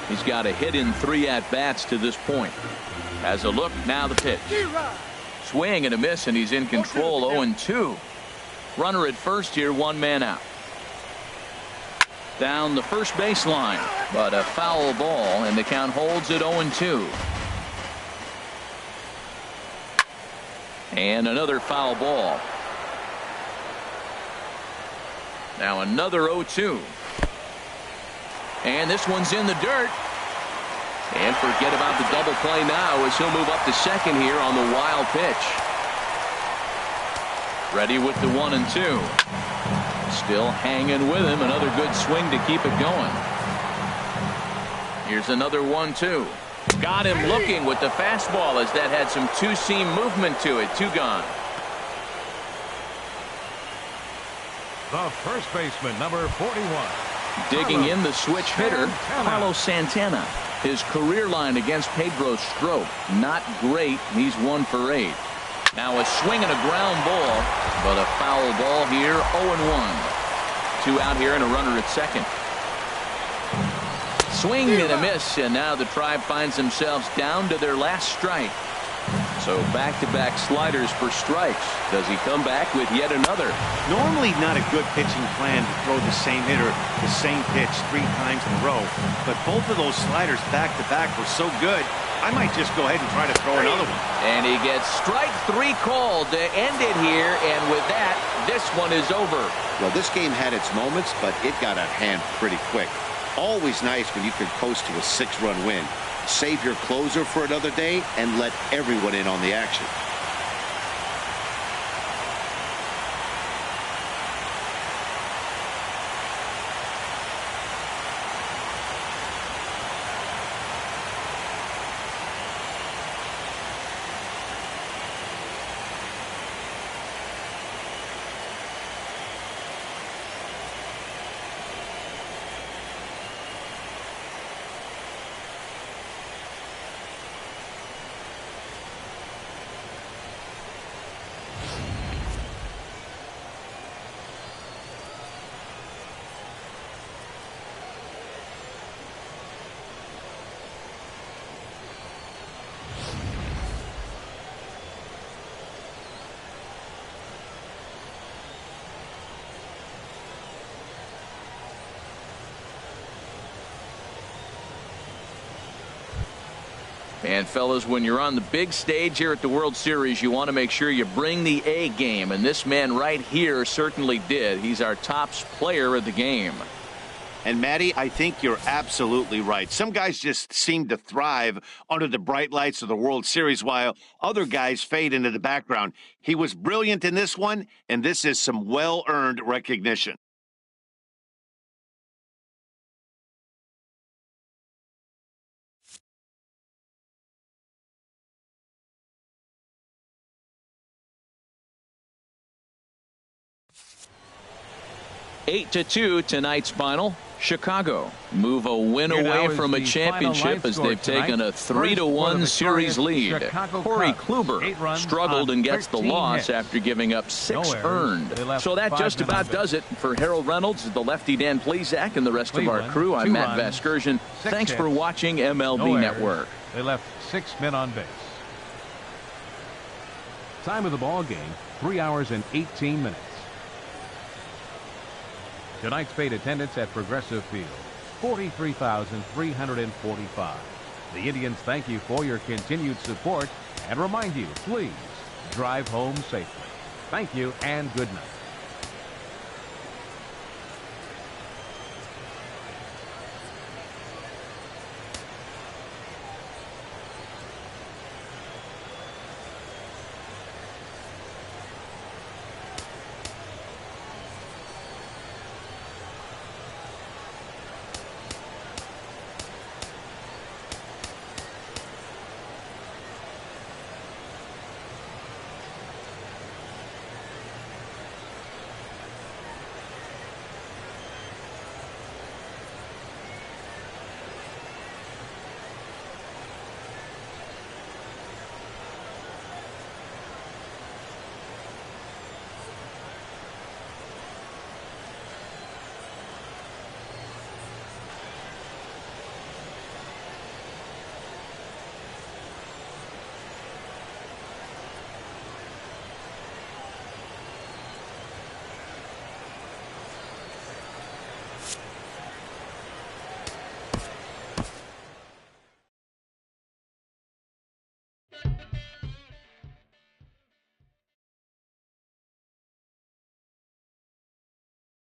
Speaker 1: He's got a hit in 3 at-bats to this point. As a look, now the pitch. Swing and a miss, and he's in control. 0-2. Runner at first here, 1 man out. Down the first baseline, but a foul ball, and the count holds at 0-2. And another foul ball. Now another 0-2. And this one's in the dirt. And forget about the double play now as he'll move up to second here on the wild pitch. Ready with the 1-2. Still hanging with him. Another good swing to keep it going. Here's another 1-2. Got him looking with the fastball as that had some two-seam movement to it. 2 gone.
Speaker 2: The first baseman, number 41.
Speaker 1: Digging in the switch hitter, Carlos Santana. His career line against Pedro Strop, not great. He's 1 for 8. Now a swing and a ground ball, but a foul ball here, 0-1. 2 out here and a runner at second. Swing and a miss, and now the Tribe finds themselves down to their last strike. So back-to-back sliders for strikes. Does he come back with yet another?
Speaker 4: Normally not a good pitching plan to throw the same hitter the same pitch 3 times in a row, but both of those sliders back-to-back were so good, I might just go ahead and try to throw another one.
Speaker 1: And he gets strike 3 called to end it here, and with that, this one is over.
Speaker 5: Well, this game had its moments, but it got out of hand pretty quick. Always nice when you can coast to a 6-run win. Save your closer for another day and let everyone in on the action.
Speaker 1: And fellas, when you're on the big stage here at the World Series, you want to make sure you bring the A game, and this man right here certainly did. He's our top player of the game.
Speaker 4: And Matty, I think you're absolutely right. Some guys just seem to thrive under the bright lights of the World Series while other guys fade into the background. He was brilliant in this one, and this is some well-earned recognition.
Speaker 1: Eight to 2 tonight's final. Chicago move a win
Speaker 2: Here
Speaker 1: away
Speaker 2: now
Speaker 1: from a
Speaker 2: is the
Speaker 1: championship
Speaker 2: final
Speaker 1: as
Speaker 2: live
Speaker 1: they've
Speaker 2: score
Speaker 1: taken a
Speaker 2: tonight.
Speaker 1: 3-1 series lead.
Speaker 2: Chicago
Speaker 1: Corey
Speaker 2: Cubs,
Speaker 1: Kluber
Speaker 2: 8 runs
Speaker 1: struggled
Speaker 2: on
Speaker 1: and gets the
Speaker 2: 13
Speaker 1: loss
Speaker 2: hits.
Speaker 1: after giving up 6
Speaker 2: No errors.
Speaker 1: earned.
Speaker 2: They left
Speaker 1: So that
Speaker 2: 5
Speaker 1: just
Speaker 2: men
Speaker 1: about
Speaker 2: on base.
Speaker 1: does it for Harold Reynolds, the lefty Dan Plesac, and the rest of our
Speaker 2: Cleveland,
Speaker 1: crew. I'm
Speaker 2: 2
Speaker 1: Matt
Speaker 2: runs,
Speaker 1: Vasgersian.
Speaker 2: 6
Speaker 1: Thanks for
Speaker 2: hits.
Speaker 1: watching MLB
Speaker 2: No errors.
Speaker 1: Network.
Speaker 2: They left 6 men on base. Time of the ball game, 3 hours and 18 minutes. Tonight's paid attendance at Progressive Field, 43,345. The Indians thank you for your continued support and remind you, please drive home safely. Thank you and good night.